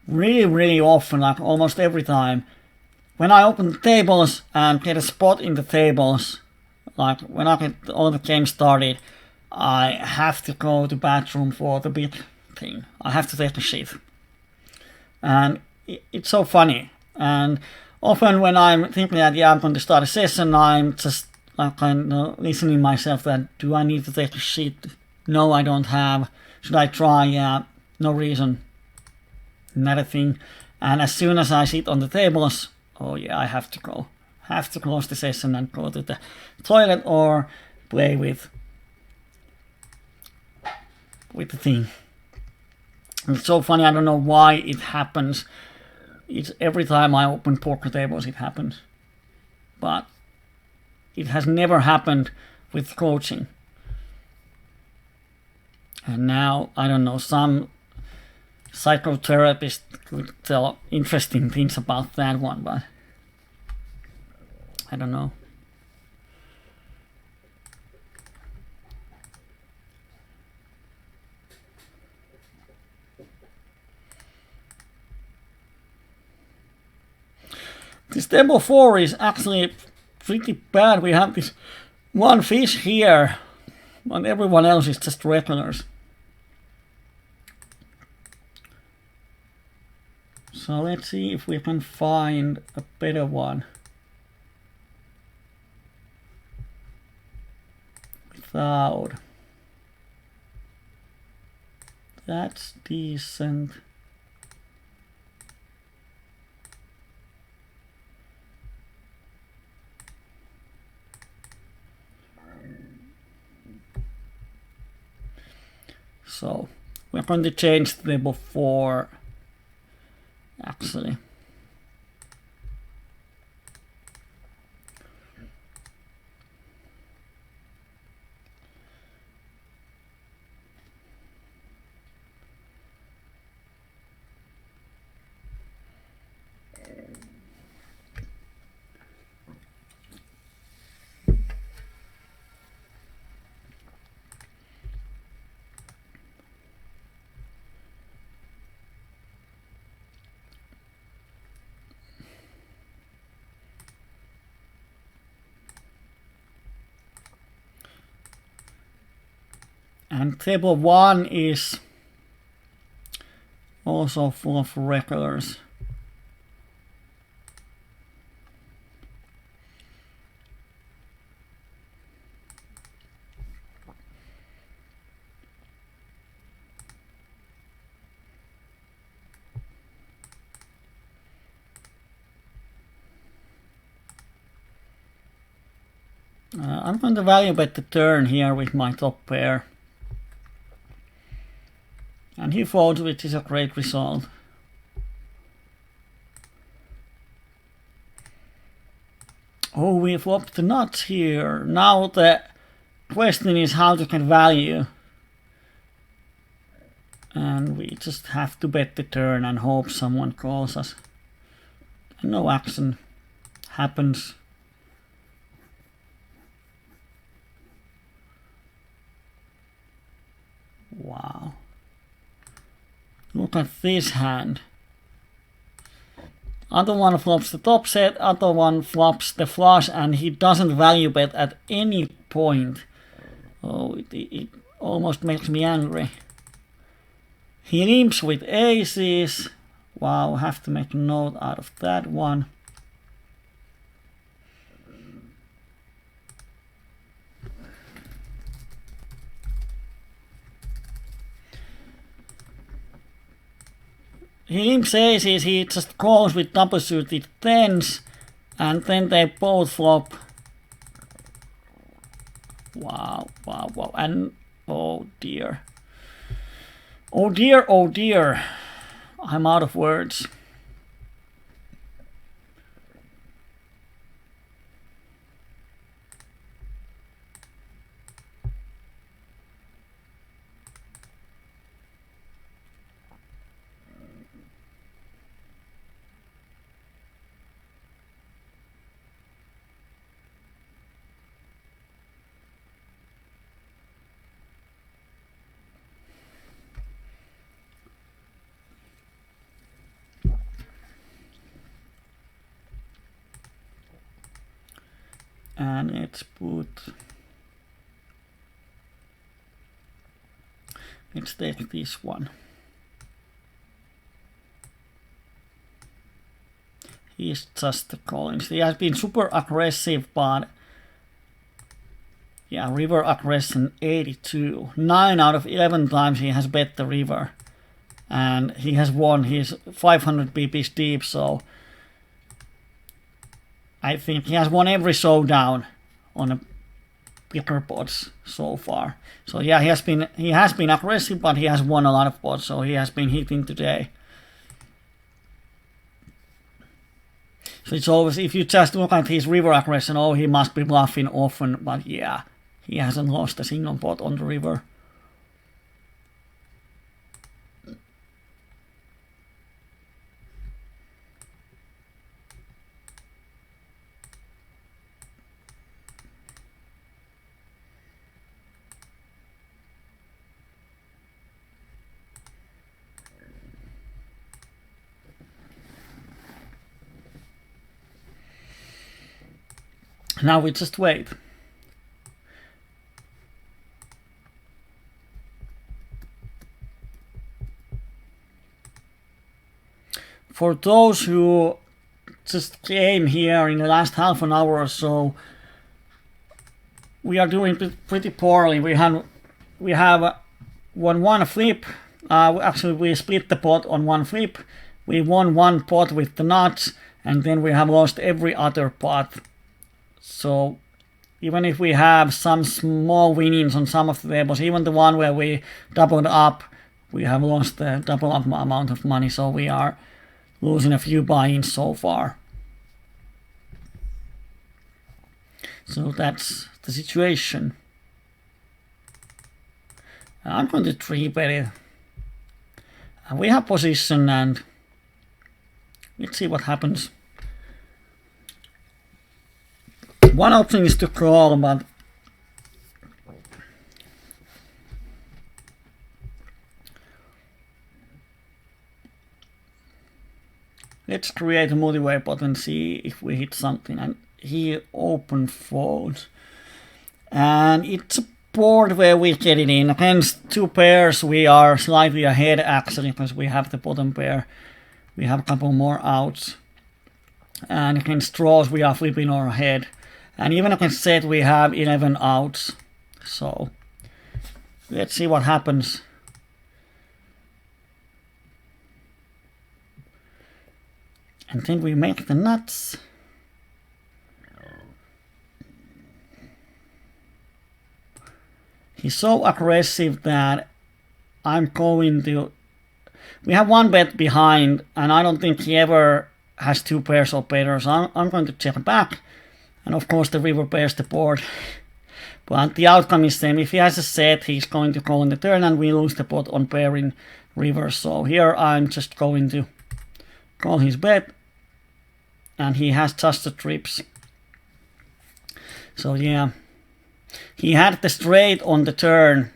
really often, like almost every time, when I open the tables and get a spot in the tables, like when I get all the games started, I have to go to the bathroom for the big thing. I have to take a shit. And it's so funny. And often when I'm thinking that, yeah, I'm going to start a session, I'm just like kind of listening myself that, do I need to take a shit? No, I don't have. Should I try? Yeah, no reason. Another thing. And as soon as I sit on the tables, oh yeah, I have to go. Have to close the session and go to the toilet or play with the thing. It's so funny, I don't know why it happens. It's every time I open poker tables it happens. But it has never happened with coaching. And now, I don't know, some psychotherapist could tell interesting things about that one, but I don't know. This table 4 is actually pretty bad. We have this one fish here, but everyone else is just regulars. So let's see if we can find a better one. Without. That's decent. So we're going to change the table 4 actually. And table 1 is also full of regulars. I'm going to value bet the turn here with my top pair. And he folds, which is a great result. Oh, we flopped the nuts here. Now the question is how to get value. And we just have to bet the turn and hope someone calls us. And no action happens. Wow. Look at this hand. Other one flops the top set, other one flops the flush, and he doesn't value bet at any point. Oh, it almost makes me angry. He limps with aces. Wow, have to make a note out of that one. He limps aces, he just calls with double suited tens, and then they both flop. Wow, and oh dear. Oh dear, I'm out of words. And let's take this one. He's just calling. He has been super aggressive, but yeah, river aggression 82. 9 out of 11 times he has bet the river. And he has won. He's 500 BPs deep, so I think he has won every showdown on the bigger pots so far. So yeah, he has been aggressive, but he has won a lot of pots, so he has been hitting today. So it's always, if you just look at his river aggression, oh, he must be bluffing often, but yeah, he hasn't lost a single pot on the river. Now we just wait. For those who just came here in the last half an hour or so, we are doing pretty poorly. We have won one flip. Actually, we split the pot on one flip. We won one pot with the nuts, and then we have lost every other pot. So even if we have some small winnings on some of the tables, even the one where we doubled up, we have lost the double up amount of money. So we are losing a few buy-ins so far. So that's the situation. I'm going to 3-bet it. We have position, and let's see what happens. One option is to call, but let's create a multi-way pot and see if we hit something. And he open folds, and it's a board where we get it in. Against two pairs we are slightly ahead actually, because we have the bottom pair. We have a couple more outs, and against draws we are flipping our head. And even against set we have 11 outs. So let's see what happens. And then we make the nuts. He's so aggressive that I'm going to... We have one bet behind, and I don't think he ever has two pairs or better, so I'm going to check back. And of course the river pairs the board. But the outcome is same. If he has a set, he's going to call on the turn, and we lose the pot on pairing river. So here I'm just going to call his bet. And he has just the trips. So yeah. He had the straight on the turn.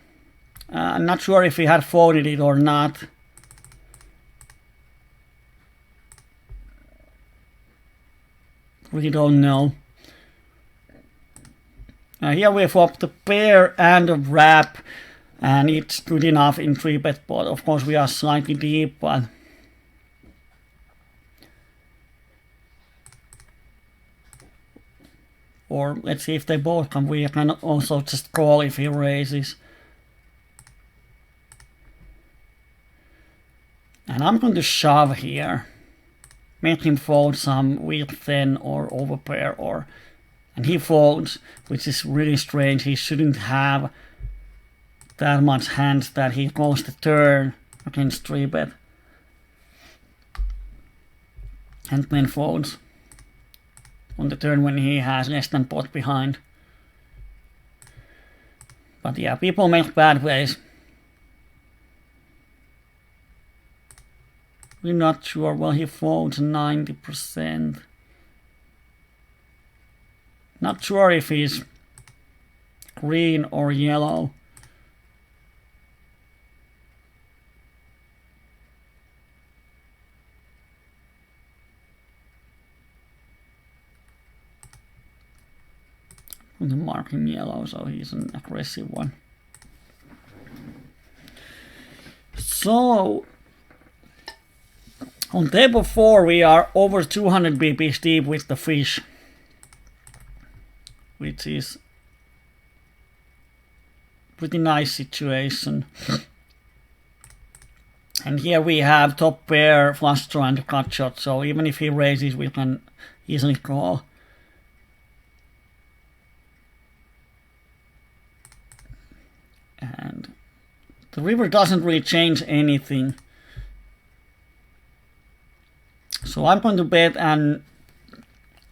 I'm not sure if he had folded it or not. We don't know. Here we flop the pair and a wrap, and it's good enough in 3-bet pot. Of course we are slightly deep, but or let's see if they both come. We can also just call if he raises. And I'm going to shove here. Make him fold some weak 10 or overpair, or... And he folds, which is really strange. He shouldn't have that much hands that he calls the turn against 3-bet. And then folds on the turn when he has less than pot behind. But yeah, people make bad plays. We're not sure. Well, he folds 90%. Not sure if he's green or yellow. going to mark him yellow, so he's an aggressive one. So on table 4 we are over 200 BPs deep with the fish, which is pretty nice situation. And here we have top pair, flush draw and cut shot, so even if he raises we can easily call. And the river doesn't really change anything. So I'm going to bet and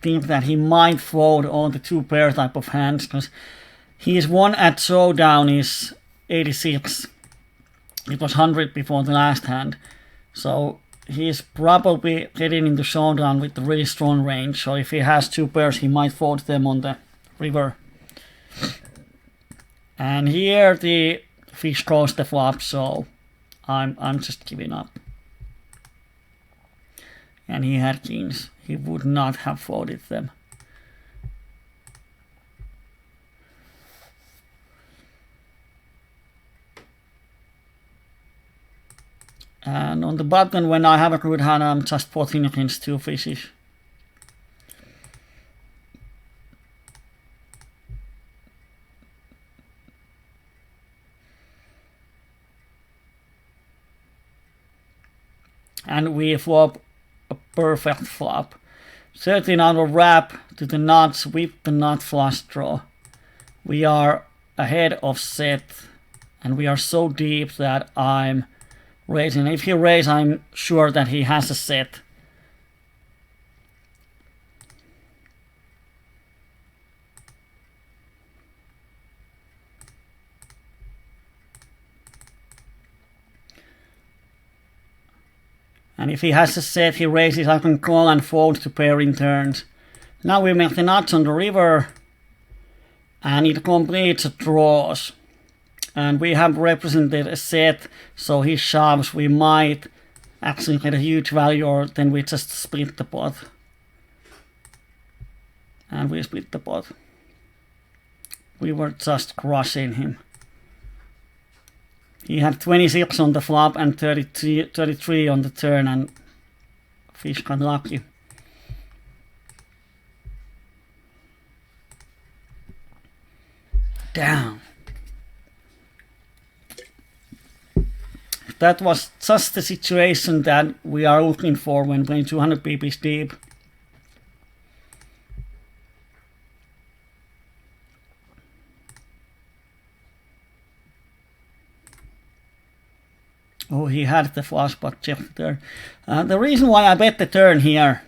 think that he might fold on the 2 pair type of hands, because his one at showdown is 86. It was 100 before the last hand. So he's probably getting into showdown with a really strong range. So if he has 2 pairs, he might fold them on the river. And here the fish calls the flop, so I'm just giving up. And he had kings. He would not have folded them. And on the button, when I have a good hand, I'm just potting against 2 fishes. And we flop a perfect flop. 13 out of wrap to the nuts with the nut flush draw. We are ahead of set, and we are so deep that I'm raising. If he raises, I'm sure that he has a set. And if he has a set, he raises, I can call and fold to pair in turns. Now we make the nuts on the river, and it completes draws. And we have represented a set, so he shoves, we might actually get a huge value, or then we just split the pot. And we split the pot. We were just crushing him. He had 26 on the flop and 33 on the turn, and fish got lucky. Damn. That was just the situation that we are looking for when playing 200 BPs deep. Oh, he had the flush, but checked the turn. The reason why I bet the turn here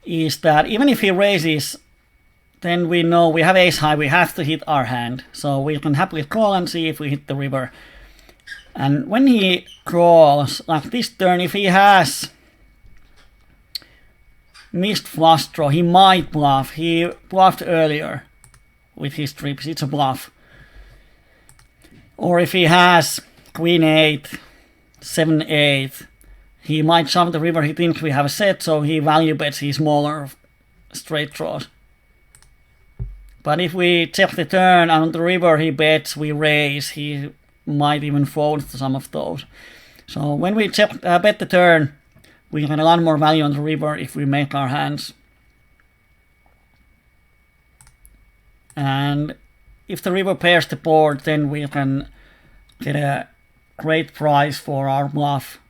is that even if he raises, then we know we have ace high, we have to hit our hand. So we can happily call and see if we hit the river. And when he calls, like this turn, if he has missed flush draw, he might bluff. He bluffed earlier with his trips, it's a bluff. Or if he has Queen 8, 7, 8, he might shove the river, he thinks we have a set, so he value bets his smaller straight draws. But if we check the turn and on the river he bets, we raise, he might even fold some of those. So when we check, bet the turn, we get a lot more value on the river if we make our hands. And if the river pairs the board, then we can get a great price for our bluff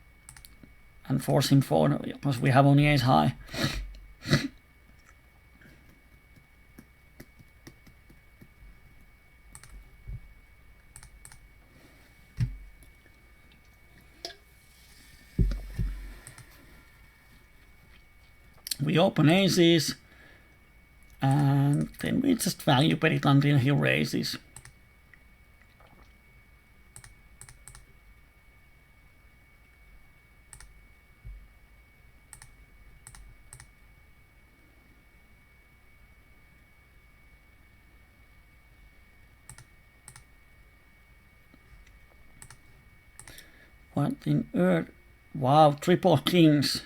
and force him fold, because we have only ace high. We open aces, and then we just value bet it until he raises. What in earth? Wow, triple kings.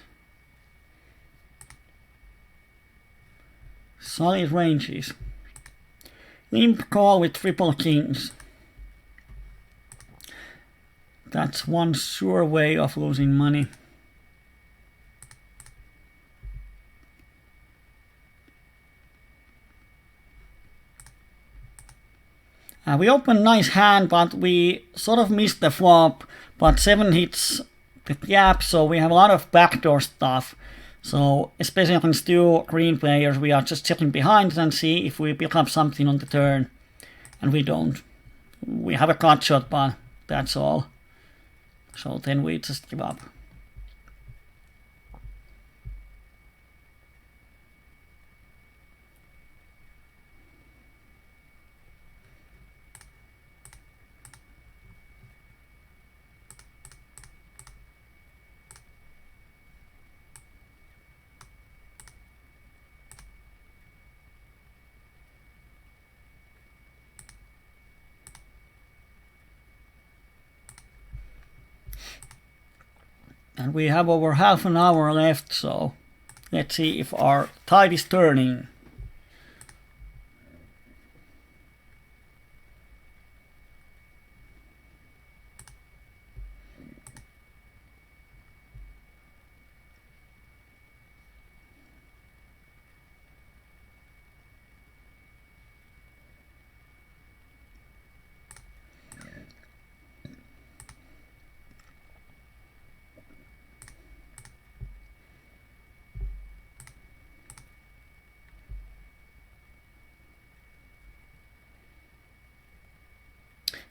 Solid ranges. limp call with triple kings. That's one sure way of losing money. We opened nice hand, but we sort of missed the flop, but 7 hits the gap, so we have a lot of backdoor stuff. So especially against 2 green players, we are just checking behind and see if we pick up something on the turn. And we don't. We have a cut shot, but that's all. So then we just give up. And we have over half an hour left, so let's see if our tide is turning.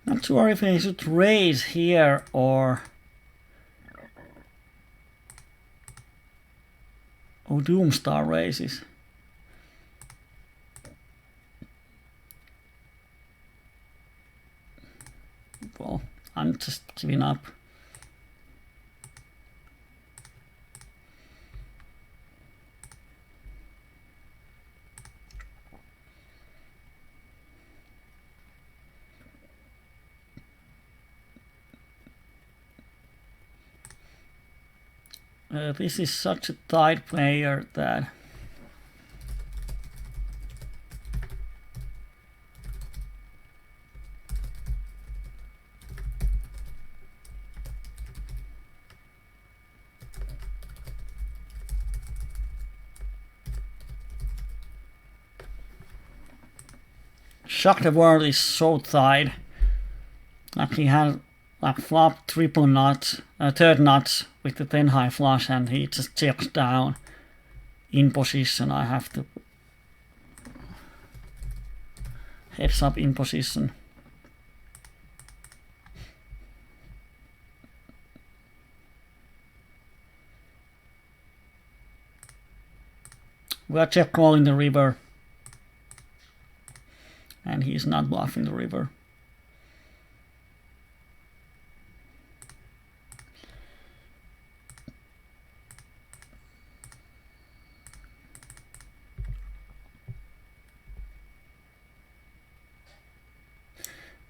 Not sure if I should raise here or Doomstar raises. Well, I'm just giving up. This is such a tight player that shock the world is so tight. Like he had like flop triple nuts, third nuts with the 10 high flush, and he just checks down in position. I have to heads up in position. We are check calling the river, and he's not bluffing the river.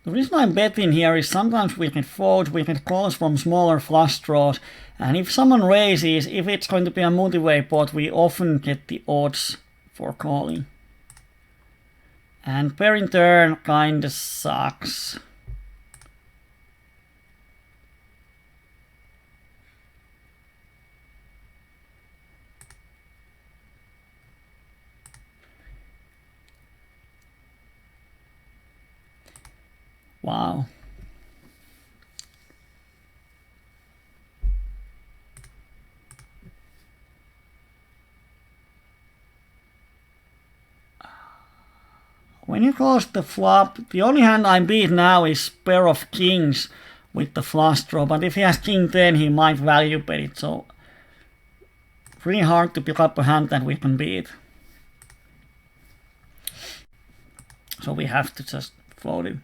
The reason I'm betting here is sometimes we can fold, we can calls from smaller flush draws, and if someone raises, if it's going to be a multi-way pot, we often get the odds for calling. And pairing turn kinda sucks. Wow. When you close the flop, the only hand I'm beat now is pair of kings with the flush draw, but if he has king 10 he might value bet it, so really hard to pick up a hand that we can beat. So we have to just fold him.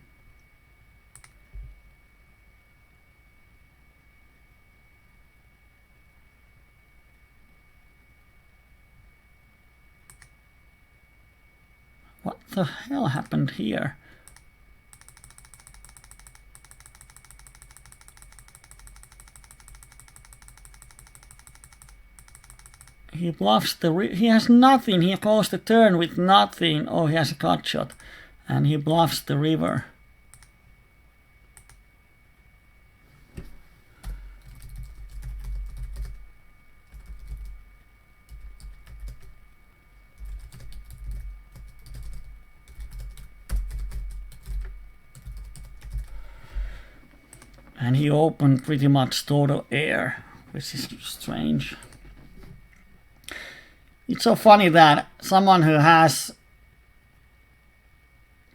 What the hell happened here? He bluffs he has nothing, he calls the turn with nothing. Oh, he has a cut shot. and he bluffs the river. And he opened pretty much total air, which is strange. It's so funny that someone who has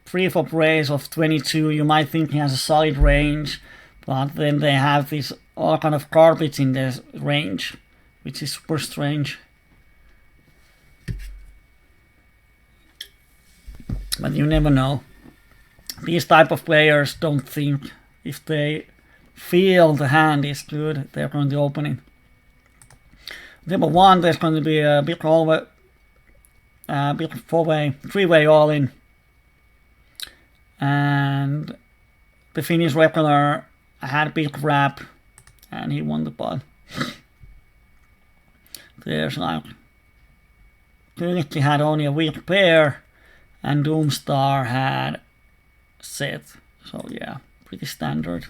pre-flop raise of 22, you might think he has a solid range, but then they have this all kind of garbage in their range, which is super strange. But you never know. These type of players don't think. If they feel the hand is good, they're going to open it. Table 1, there's going to be a big over, big 4-way, 3-way all in. And the Finnish regular had a big wrap, and he won the pot. There's like Kyyberi had only a weak pair, and Doomstar had set. So yeah, pretty standard.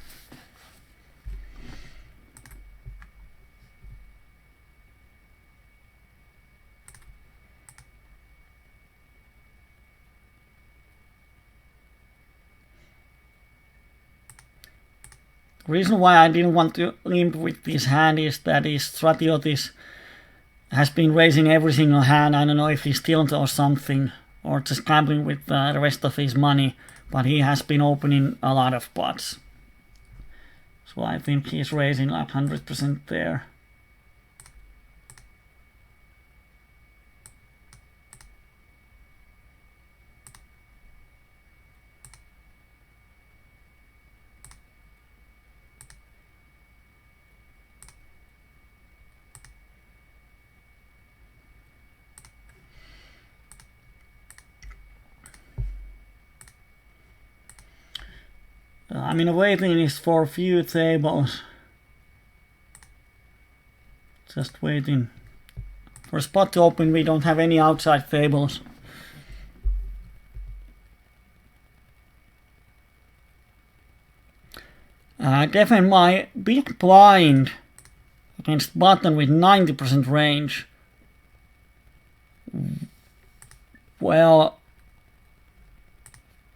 The reason why I didn't want to limp with this hand is that his Stratiotis has been raising every single hand. I don't know if he's tilted or something, or just gambling with the rest of his money, but he has been opening a lot of pots. So I think he's raising like 100% there. I'm in a waiting list for a few tables. Just waiting for a spot to open. We don't have any outside tables. Definitely my big blind against button with 90% range. Well,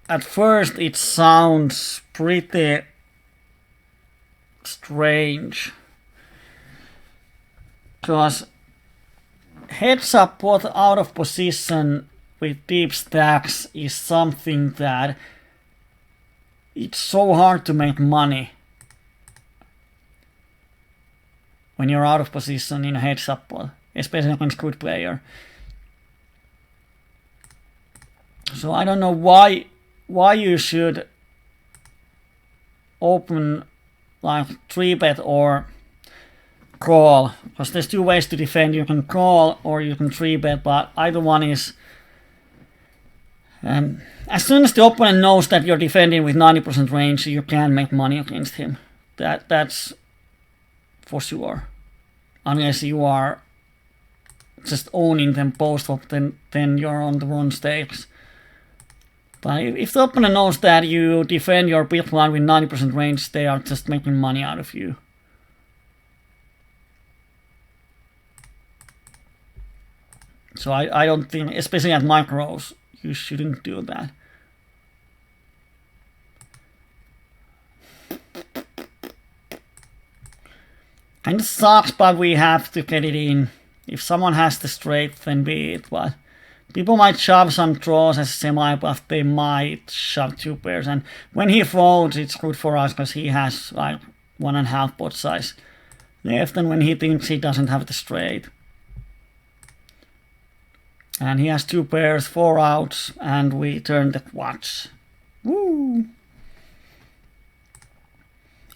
at first it sounds pretty strange, because heads up pot out of position with deep stacks is something that it's so hard to make money when you're out of position in a heads up pot, especially against good player. So I don't know why you should open like 3-bet or call, because there's two ways to defend. You can call or you can 3-bet, but either one is as soon as the opponent knows that you're defending with 90% range, you can make money against him. That's for sure, unless you are just owning them post-flop, then you're on the wrong stakes. But if the opponent knows that you defend your big blind with 90% range, they are just making money out of you. So I don't think, especially at micros, you shouldn't do that. Kinda sucks, but we have to get it in. If someone has the straight, then be it, but people might shove some draws as semi-bluff, they might shove 2 pairs, and when he folds, it's good for us because he has like 1.5 pot size left, and when he thinks he doesn't have the straight. And he has 2 pairs, 4 outs, and we turn the quads. Woo!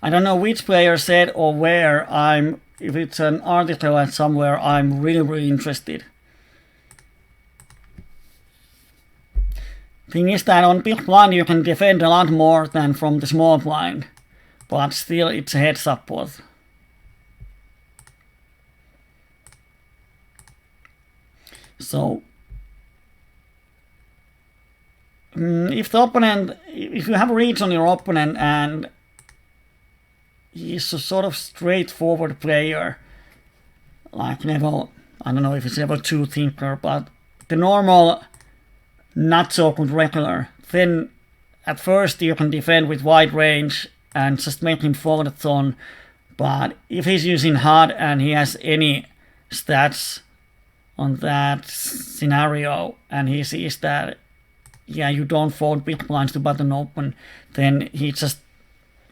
I don't know which player said or where. If it's an article at somewhere, I'm really interested. Thing is that on big blind you can defend a lot more than from the small blind, but still it's a heads up pot. So if you have a reach on your opponent and he's a sort of straightforward player, like level, I don't know if it's level 2 thinker, but the normal, not so good regular, then at first you can defend with wide range and just make him folded on. But if he's using HUD and he has any stats on that scenario and he sees that, yeah, you don't fold big blinds to button open, then he just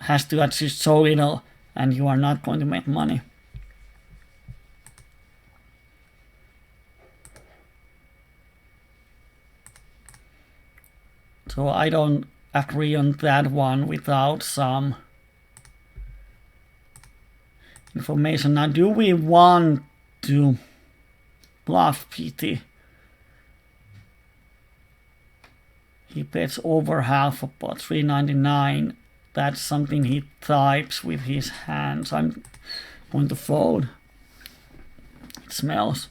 has to adjust so little and you are not going to make money. So I don't agree on that one without some information. Now, do we want to bluff PT? He bets over half a pot, 399. That's something he types with his hands. I'm going to fold. It smells.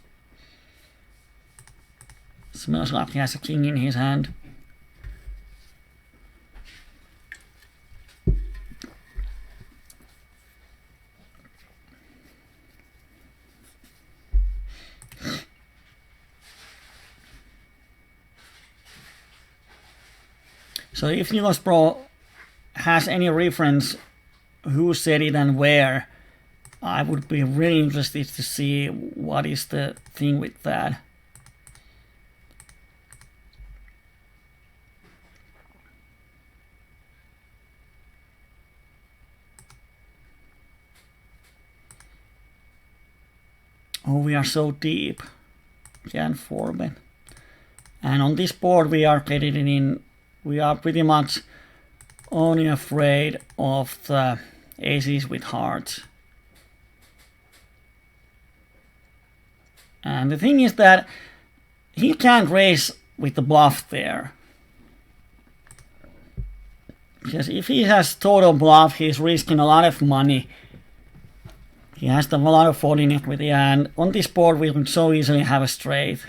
It smells like he has a king in his hand. So if US Pro has any reference who said it and where, I would be really interested to see what is the thing with that. Oh, we are so deep. Can't forbid. And on this board we are getting in. We are pretty much only afraid of the aces with hearts. And the thing is that he can't raise with the bluff there. Because if he has total bluff, he's risking a lot of money. He has a lot of folding equity, and on this board we can so easily have a straight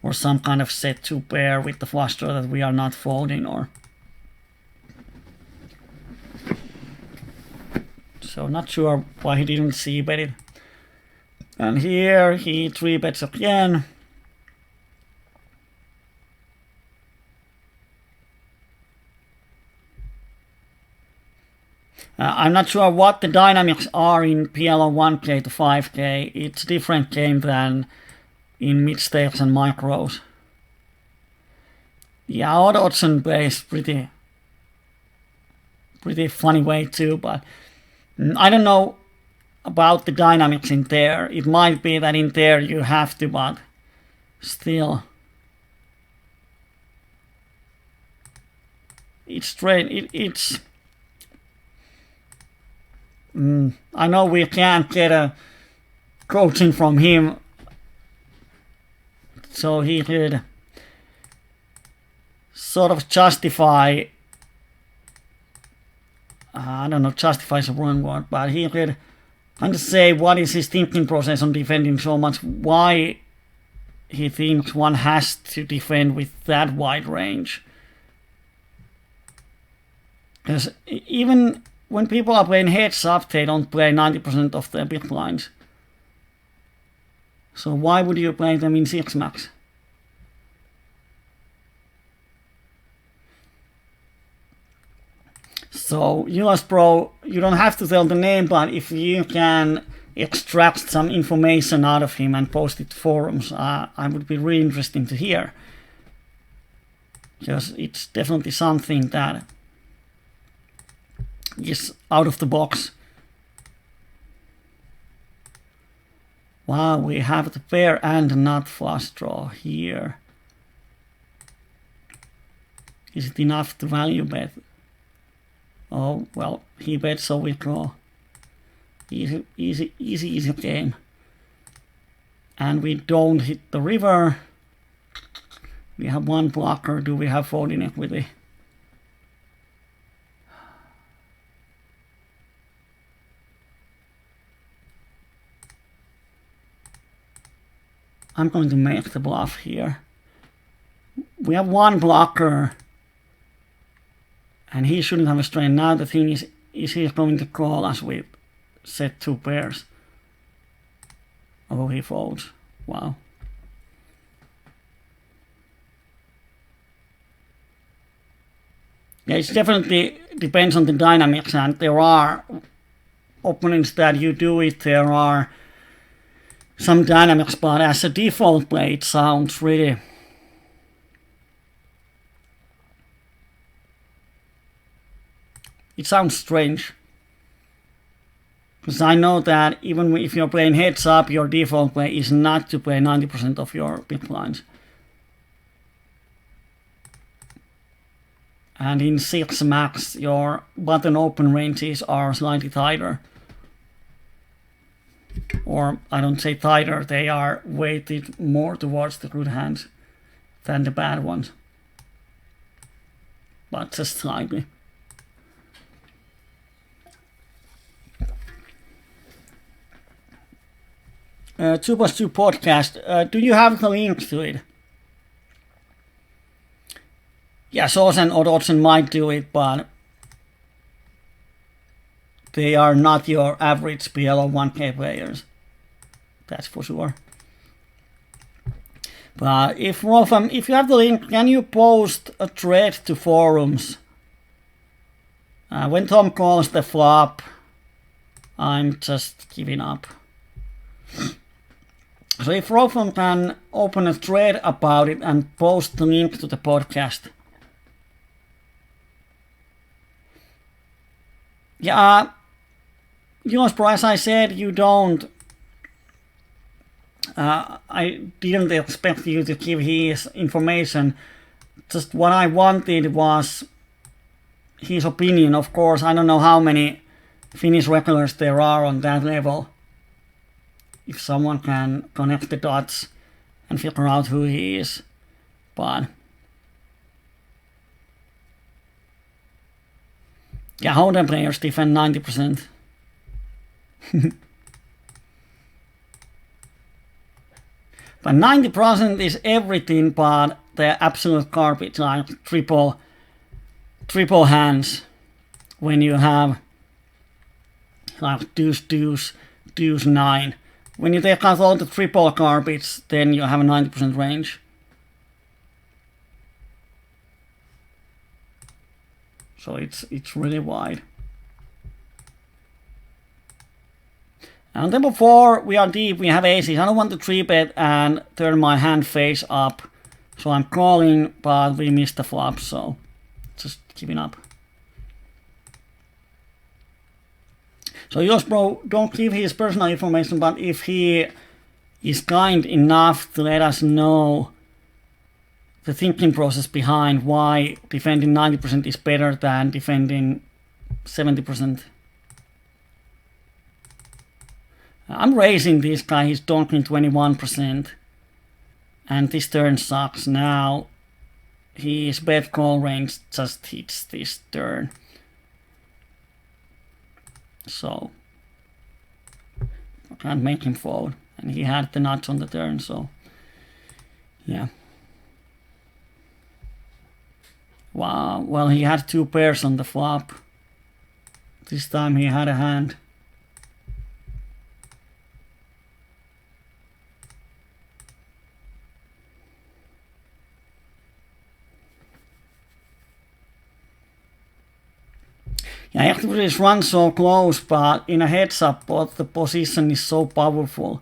or some kind of set 2 pair with the flush draw that we are not folding, or so not sure why he didn't see bet it. And here he 3-bets again. I'm not sure what the dynamics are in PLO1K to 5K. It's a different game than in mid-stakes and micros. Yeah, odd odds plays pretty funny way too, but I don't know about the dynamics in there. It might be that in there you have to, but still. It's straight. It's I know we can't get a coaching from him, so he could sort of justify, I don't know, justify is a wrong word, but he could kind of say what is his thinking process on defending so much, why he thinks one has to defend with that wide range. Because even when people are playing heads up, they don't play 90% of their big blinds. So why would you play them in 6 max? So US Pro, you don't have to tell the name, but if you can extract some information out of him and post it to forums, I would be really interesting to hear. Because it's definitely something that is out of the box. Wow, we have the pair and not flush draw here. Is it enough to value bet? Oh, well, he bets, so we draw. Easy game. And we don't hit the river. We have one blocker. Do we have folding equity? I'm going to make the bluff here. We have one blocker And he shouldn't have a strain. Now the thing is he going to call as we set 2 pairs? Oh, he folds. Wow. Yeah, it definitely depends on the dynamics, and there are opponents that you do it, there are some dynamics, but as a default play it sounds really... It sounds strange. Because I know that even if you're playing heads up, your default play is not to play 90% of your big blinds. And in 6 max, your button open ranges are slightly tighter. Or, I don't say tighter, they are weighted more towards the good hands than the bad ones. But just slightly. Two plus two podcast, do you have the link to it? Yeah, Sosen or Dodson might do it, but they are not your average PLO 1K players. That's for sure. But if Wolfram, if you have the link, can you post a thread to forums? When Tom calls the flop, I'm just giving up. So if Wolfram can open a thread about it and post the link to the podcast. Yeah, Josper, as I said, you don't... I didn't expect you to give his information. Just what I wanted was his opinion. Of course, I don't know how many Finnish regulars there are on that level. If someone can connect the dots and figure out who he is. But... yeah, Hoden players defend 90%. But 90% is everything but the absolute garbage, like triple hands. When you have like deuce, deuce, deuce, 9. When you take out all the triple garbage, then you have a 90% range. So it's really wide. And then before we are deep, we have aces. I don't want to 3-bet and turn my hand face up. So I'm calling, but we missed the flop, so just giving up. So Josbro, don't give his personal information, but if he is kind enough to let us know the thinking process behind why defending 90% is better than defending 70%. I'm raising this guy, he's donking 21%. And this turn sucks. Now his bet call range just hits this turn. So I can't make him fold. And he had the nuts on the turn, so yeah. Wow, well, he had 2 pairs on the flop. This time he had a hand. Yeah, activities run so close, but in a heads up, but the position is so powerful.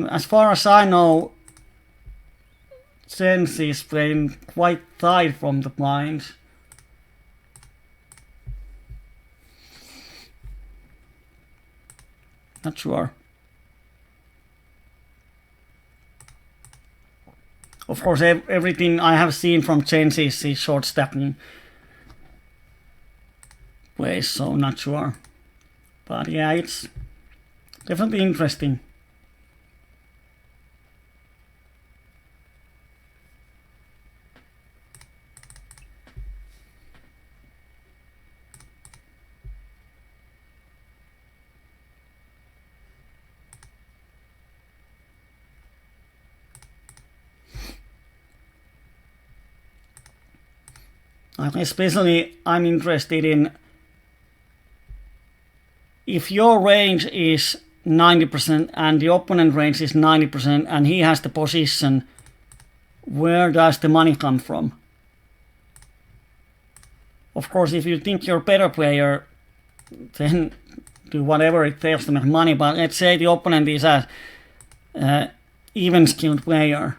As far as I know, Sense is playing quite tight from the blinds. Not sure. Of course, everything I have seen from Sense is short stacking plays, so not sure. But yeah, it's definitely interesting. Especially I'm interested in if your range is 90% and the opponent range is 90% and he has the position, where does the money come from? Of course, if you think you're a better player, then do whatever it takes to make money. But let's say the opponent is a even skilled player,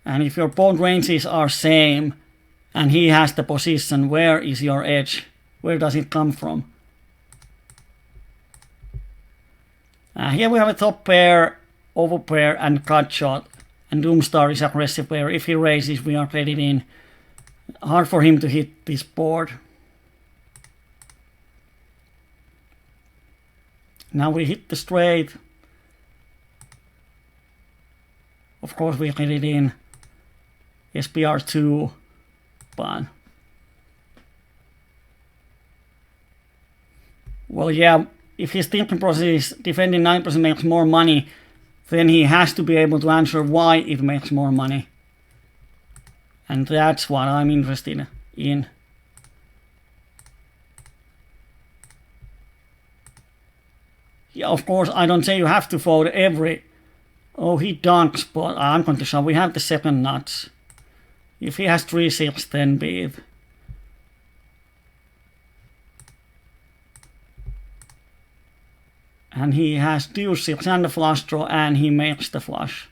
and if your both ranges are same and he has the position, where is your edge? Where does it come from? Here we have a top pair, over pair, and cut shot. And Doomstar is aggressive player. If he raises, we are credit in. Hard for him to hit this board. Now we hit the straight. Of course we get it in. SPR2, but well, yeah, if his thinking process is defending 9% makes more money, then he has to be able to answer why it makes more money. And that's what I'm interested in. Yeah, of course, I don't say you have to fold every... Oh, he dunks, but I'm going to shove. We have the second nuts. If he has 3-6, then beat. And he has deuce-6 and a flush draw, and he makes the flush.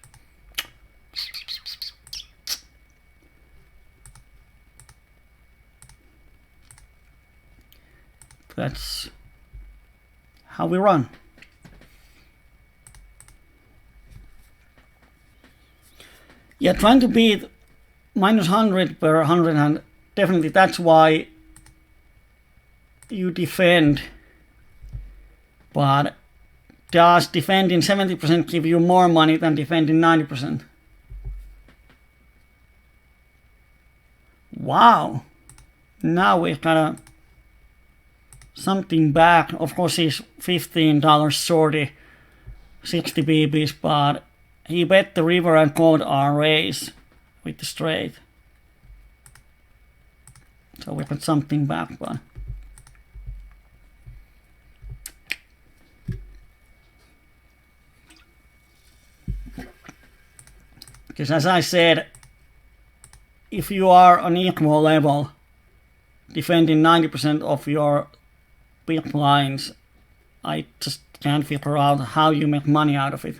That's how we run. Yeah, trying to beat minus 100 per 100 hand, definitely that's why you defend. But does defending 70% give you more money than defending 90%? Wow. Now we got something back. Of course he's $15 shorty, 60 BBs, but he bet the river and called our raise with the straight. So we got something back, but because as I said, if you are on equal level, defending 90% of your big blinds, I just can't figure out how you make money out of it.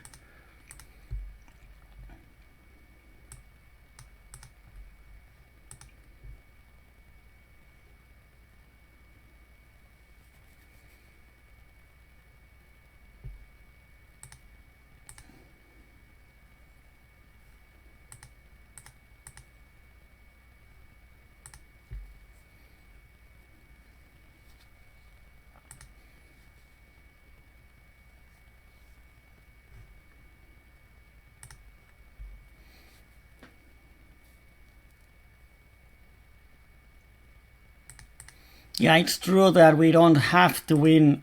Yeah, it's true that we don't have to win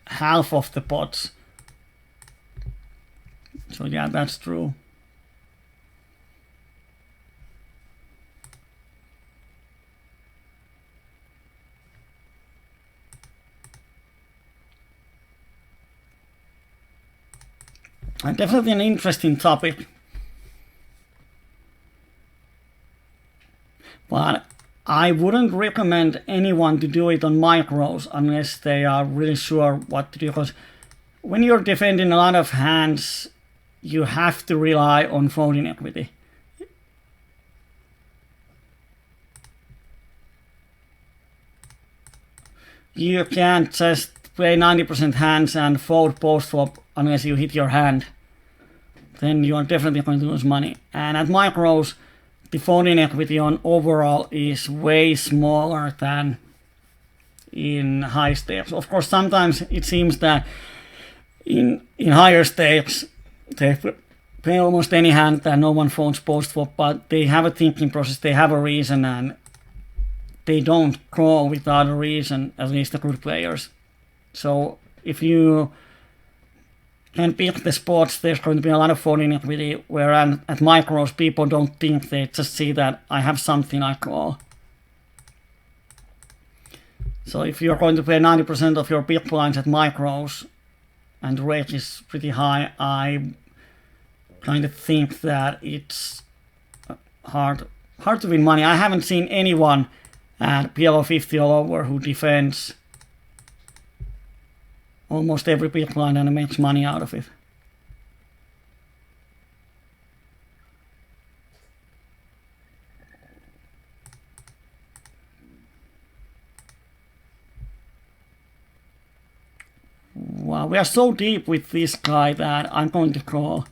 half of the pots. So yeah, that's true. And definitely an interesting topic. But I wouldn't recommend anyone to do it on micros unless they are really sure what to do, because when you're defending a lot of hands, you have to rely on folding equity. You can't just play 90% hands and fold post-flop unless you hit your hand. Then you are definitely going to lose money. And at micros, the folding equity on overall is way smaller than in high stakes. Of course, sometimes it seems that in higher stakes, they play almost any hand that no one folds post-flop, but they have a thinking process, they have a reason, and they don't call without a reason, at least the good players. So if you can pick the spots, there's going to be a lot of folding equity, whereas at micros people don't think, they just see that I have something I call. So if you're going to pay 90% of your big blinds at micros and the rate is pretty high, I kind of think that it's hard to win money. I haven't seen anyone at PLO50 all over who defends almost every big blind and makes money out of it. Wow, we are so deep with this guy that I'm going to call.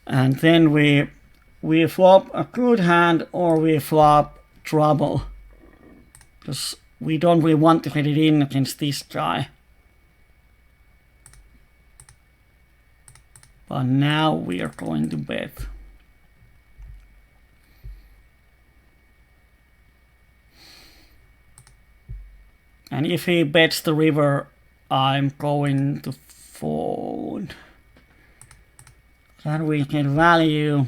And then we flop a good hand or we flop trouble. Because we don't really want to get it in against this guy. But now we are going to bet. And if he bets the river, I'm going to fold. Then we can value.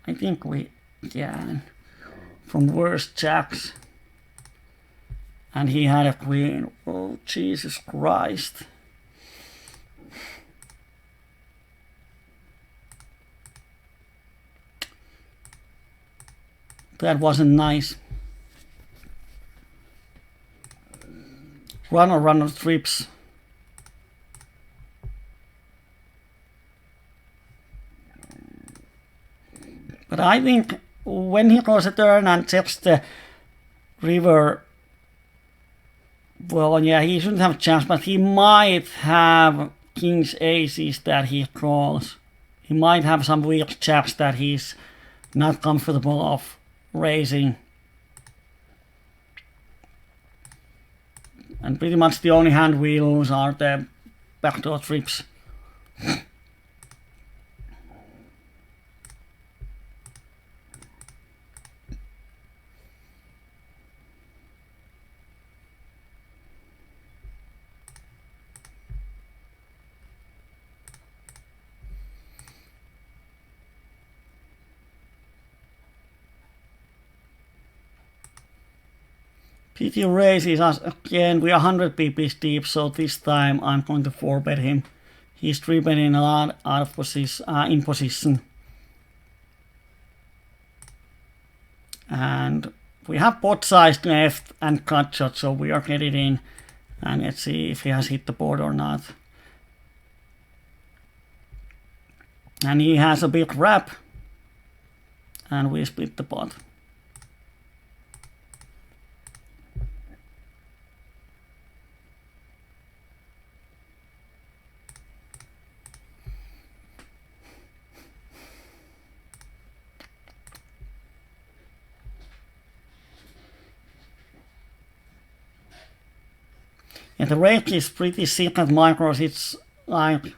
I think we can. From worst jacks. And he had a queen. Oh, Jesus Christ. That wasn't nice. Runner trips. But I think when he goes a turn and checks the river, well, yeah, he shouldn't have a chance, but he might have kings aces that he calls. He might have some weak jacks that he's not comfortable of raising. And pretty much the only hand we lose are the backdoor trips. PT raises us again. We are 100 pp's deep, so this time I'm going to 4-bet him. He's 3-betting a lot out of position, in position. And we have pot size left and cut shot, so we are getting in. And let's see if he has hit the board or not. And he has a big wrap. And we split the pot. And the rate is pretty sick at micros. It's like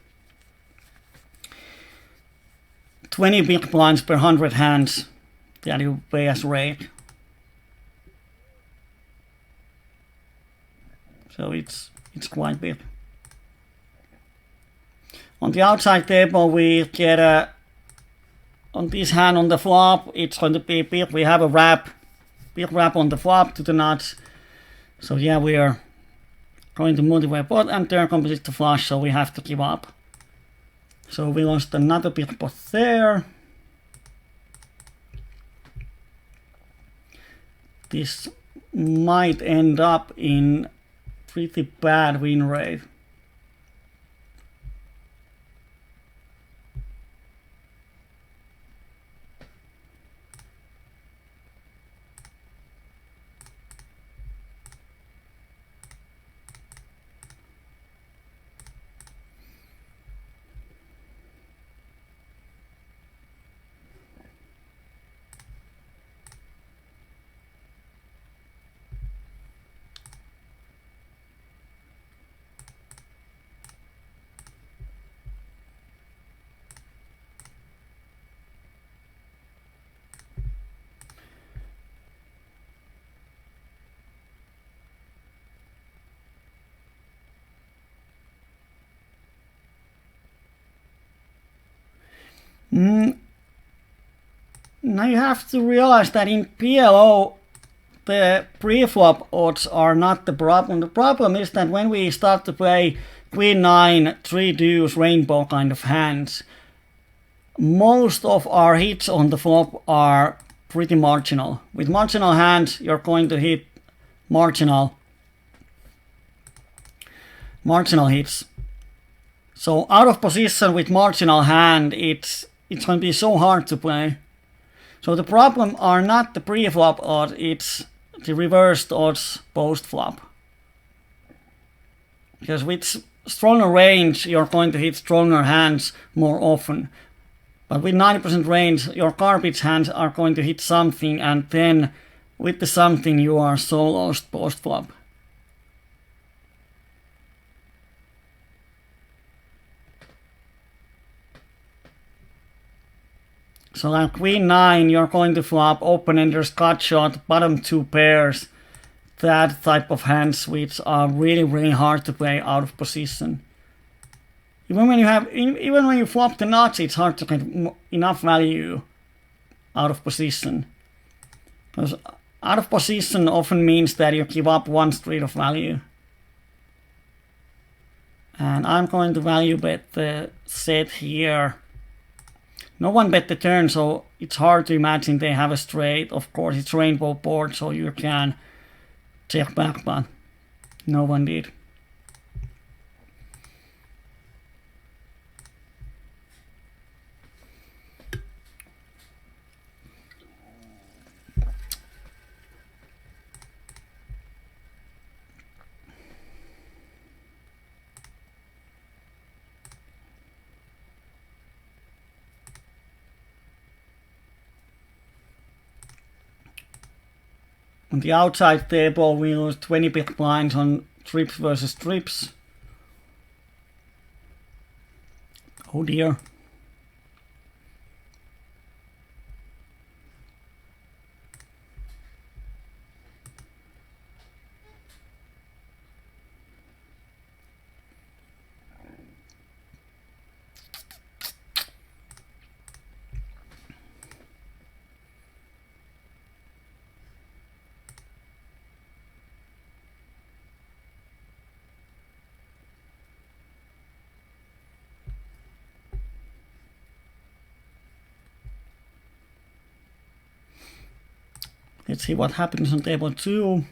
20 big blinds per 100 hands that you pay as rate. So it's quite big. On the outside table we get a, on this hand on the flop, it's going to be big. We have a wrap, big wrap on the flop to the nuts. So yeah, we are going to multi-way pot and turn composite to flush, so we have to give up. So we lost another big pot there. This might end up in pretty bad win rate. Now you have to realize that in PLO, the pre-flop odds are not the problem. The problem is that when we start to play Queen 9, 3 deuce, rainbow kind of hands, most of our hits on the flop are pretty marginal. With marginal hands, you're going to hit marginal hits. So out of position with marginal hand, it's going to be so hard to play. So the problem are not the pre-flop odds, it's the reversed odds post-flop. Because with stronger range, you're going to hit stronger hands more often. But with 90% range, your garbage hands are going to hit something, and then with the something you are so lost post-flop. So like Queen 9, you're going to flop, open-enders, cut shot, bottom 2 pairs. That type of hands which are really, really hard to play out of position. Even when you flop the nuts, it's hard to get enough value out of position. Because out of position often means that you give up one street of value. And I'm going to value bet the set here. No one bet the turn, so it's hard to imagine they have a straight. Of course, it's rainbow board, so you can check back, but no one did. On the outside table, we lose 20 big blinds on trips versus trips. Oh dear. Let's see what happens on table 2.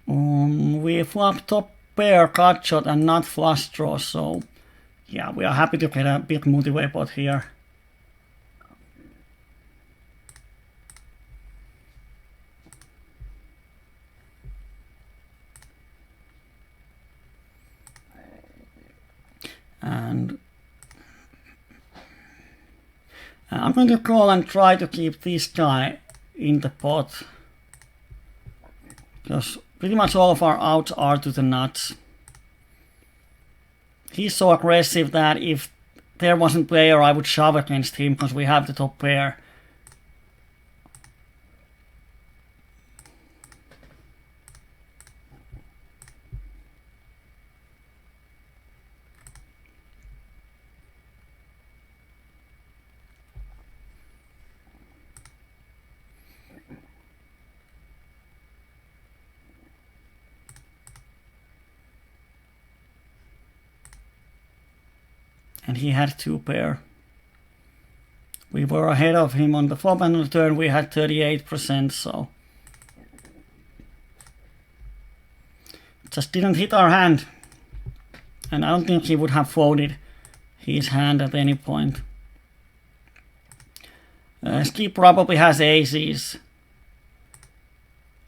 We flop top pair, cut shot, and not flush draw, so yeah, we are happy to get a big multi-way pot here. And I'm going to call and try to keep this guy in the pot. Because pretty much all of our outs are to the nuts. He's so aggressive that if there wasn't player, I would shove against him because we have the top pair. And he had 2 pair. We were ahead of him on the flop, and on the turn we had 38%, so just didn't hit our hand. And I don't think he would have folded his hand at any point. Ski probably has aces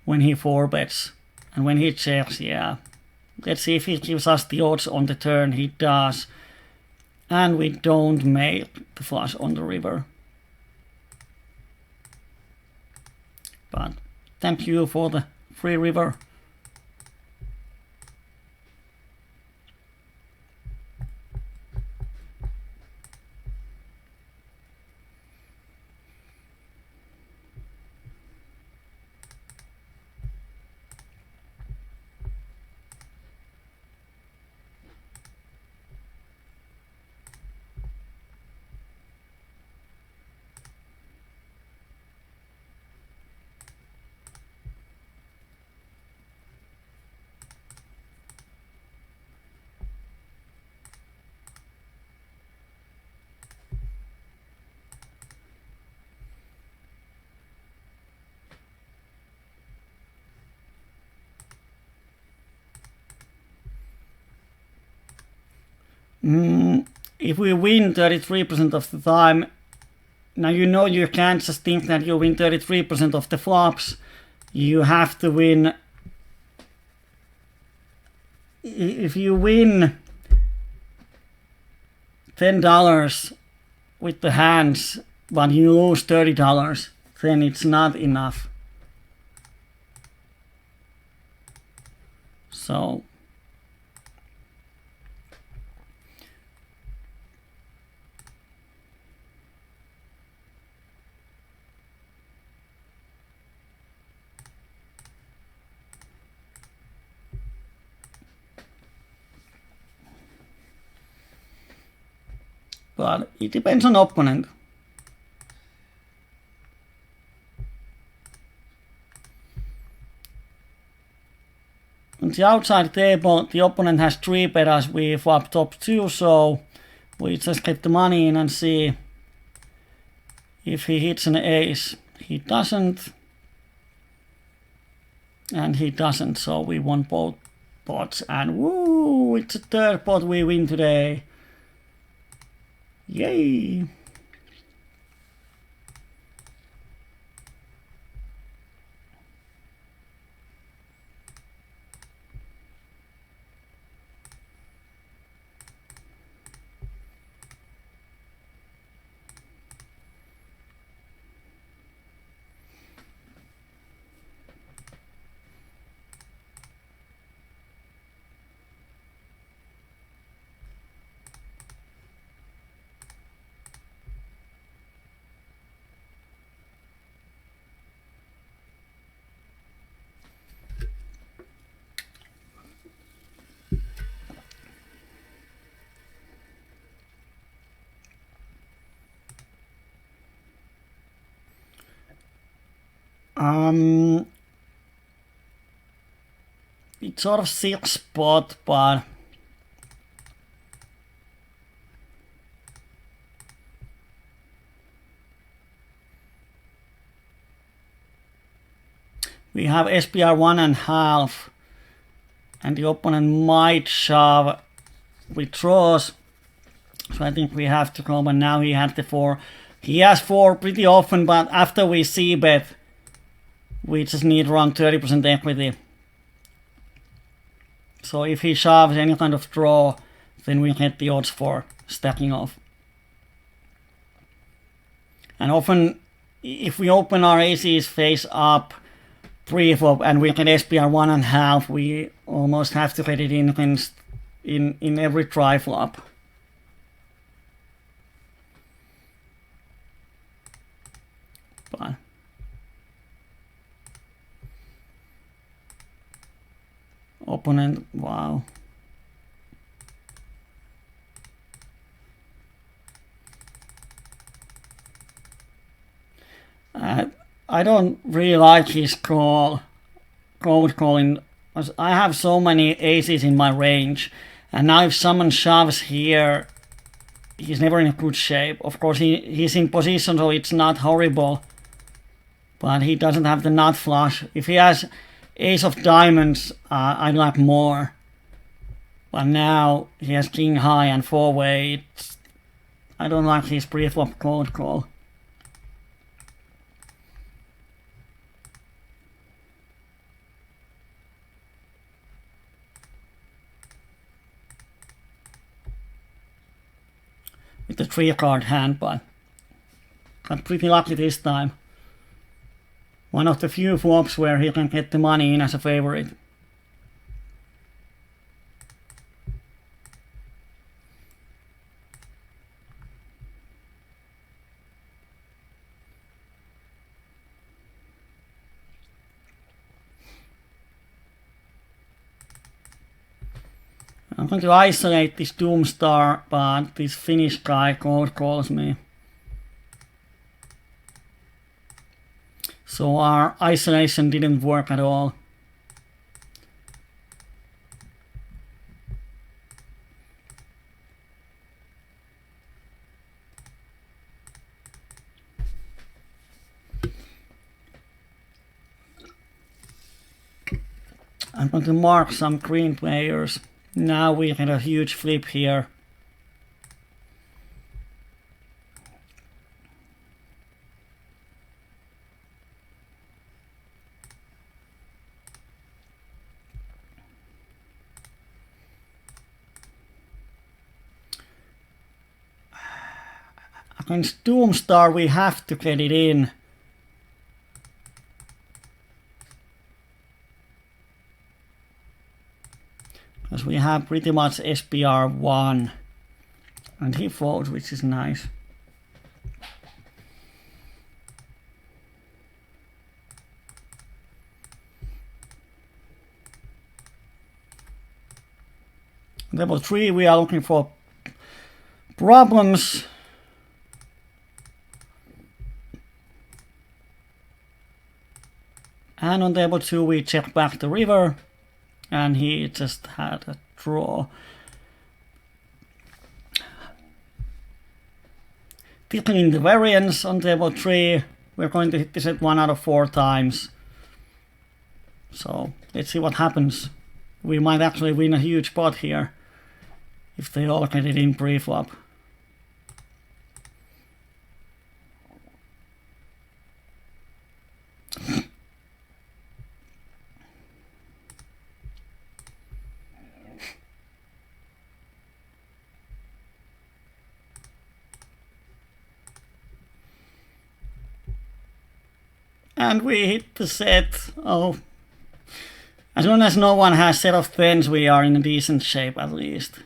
when he 4-bets. And when he checks, yeah. Let's see if he gives us the odds on the turn. He does. And we don't make the flush on the river. But thank you for the free river. if we win 33% of the time, now you know you can't just think that you win 33% of the flops. You have to win. If you win $10 with the hands, but you lose $30, then it's not enough. So but it depends on opponent. On the outside table, the opponent has 3 bet us, we flop top 2, so we just get the money in and see if he hits an ace. He doesn't. And he doesn't, so we won both pots. And woo, it's the 3rd pot we win today. Yay! It's sort of 6 spot, but we have SPR 1.5, and the opponent might shove with draws, so I think we have to go. But now he had the 4. He has 4 pretty often, but after we see bet, we just need around 30% equity. So if he shoves any kind of draw, then we get the odds for stacking off. And often, if we open our aces face up pre-flop and we get SPR 1.5, we almost have to get it in every tri-flop. But opponent, wow. I don't really like his cold calling. I have so many aces in my range, and now if someone shoves here, he's never in a good shape. Of course, he's in position, so it's not horrible, but he doesn't have the nut flush. If he has ace of diamonds, I'd like more. But now he has king high and 4-way. I don't like his pre-flop cold call. With the 3-card hand, but got pretty lucky this time. One of the few flops where he can get the money in as a favorite. I'm going to isolate this Doomstar, but this Finnish guy cold calls me. So our isolation didn't work at all. I'm going to mark some green players. Now we had a huge flip here. Against Doomstar we have to get it in. Because we have pretty much SPR1. And he folds, which is nice. Level 3 we are looking for problems. And on table 2 we check back the river. And he just had a draw. Tickling the variance on table 3. We're going to hit this at 1 out of 4 times. So let's see what happens. We might actually win a huge pot here if they all get it in pre-flop. And we hit the set. Oh. As long as no one has set of 10s, we are in a decent shape at least.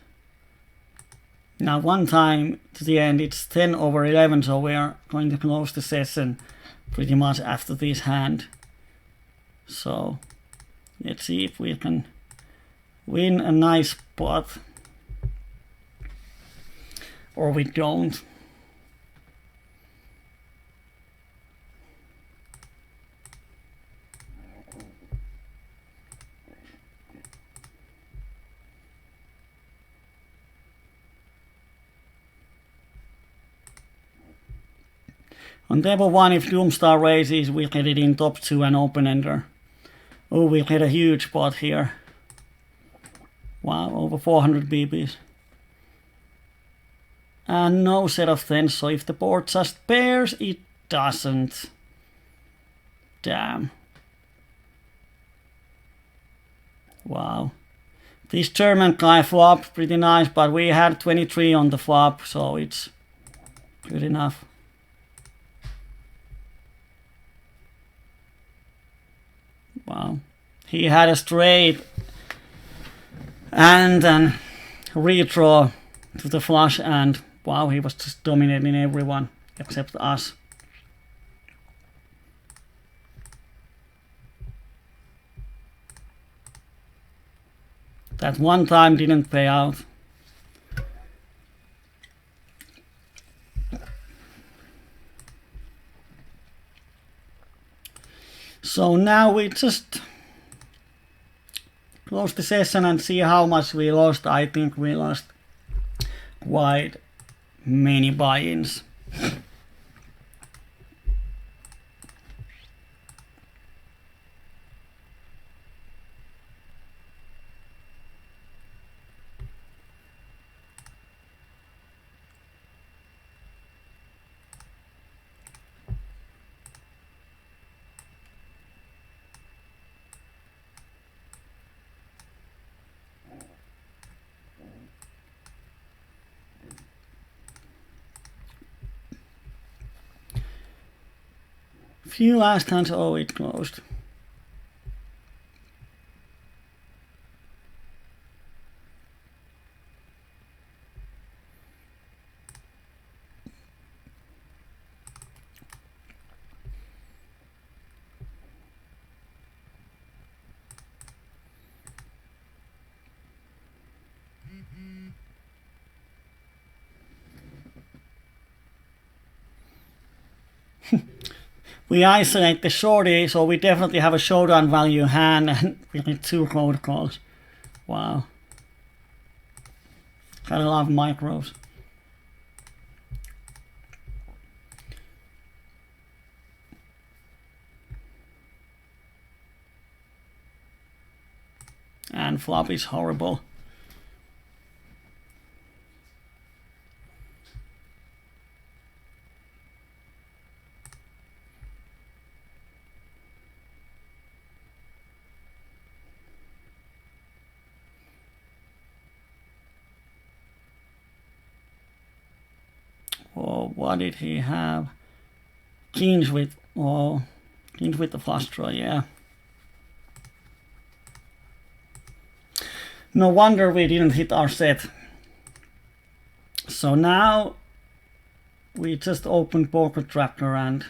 Now one time to the end, it's 10 over 11, so we are going to close the session pretty much after this hand. So let's see if we can win a nice pot. Or we don't. On table 1, if Doomstar raises, we get it in top 2 and open ender. Oh, we get a huge pot here. Wow, over 400 BBs. And no set of 10s, so if the board just pairs, it doesn't. Damn. Wow. This German guy flopped pretty nice, but we had 23 on the flop, so it's good enough. Wow. He had a straight and then redraw to the flush, and wow, he was just dominating everyone except us. That one time didn't pay out. So now we just close the session and see how much we lost. I think we lost quite many buy-ins. Few last hands, oh, it closed. We isolate the shorty, so we definitely have a showdown value hand, and we need 2 code calls. Wow. Gotta love micros. And flop is horrible. Oh. So what did he have? Kings with the flush draw, yeah. No wonder we didn't hit our set. So now we just open Poker Tracker and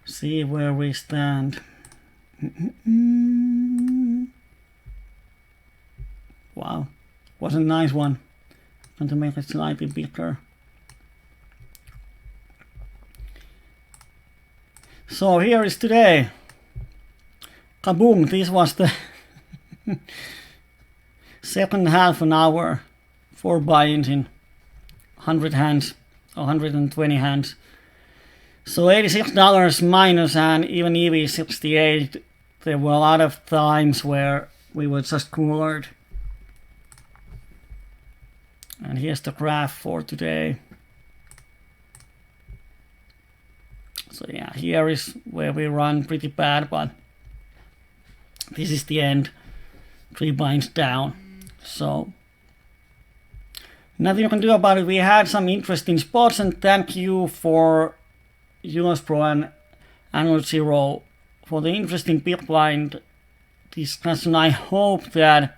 see where we stand. Wow, was a nice one. I'm going to make it slightly bigger. So here is today. Kaboom, this was the second half an hour, 4 buy-ins in 100 hands, 120 hands. So $86 minus, and even EV 68. There were a lot of times where we were just coolered. And here's the graph for today. So yeah, here is where we run pretty bad, but this is the end. 3 binds down. So nothing you can do about it. We had some interesting spots, and thank you for US Pro and Annual Zero for the interesting big blind discussion. I hope that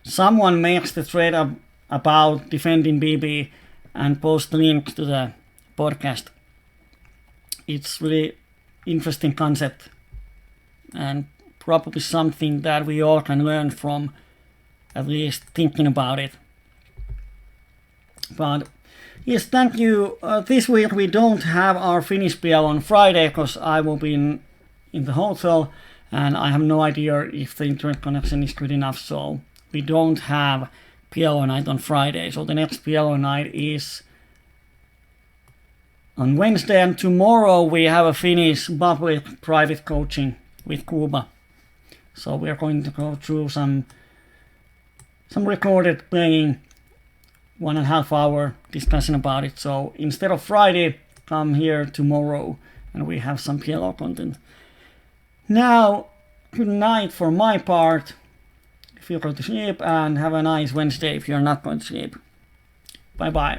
someone makes the thread up about defending BB and post links to the podcast. It's really interesting concept and probably something that we all can learn from, at least thinking about it. But yes, thank you. This week we don't have our Finnish PL on Friday because I will be in the hotel and I have no idea if the internet connection is good enough, so we don't have PLO night on Friday. So the next PLO night is on Wednesday, and tomorrow we have a Finnish public private coaching with Kuba. So we are going to go through some recorded playing, 1.5 hour discussion about it. So instead of Friday, come here tomorrow and we have some PLO content. Now, good night for my part. If you go to sleep, and have a nice Wednesday if you're not going to sleep. Bye bye.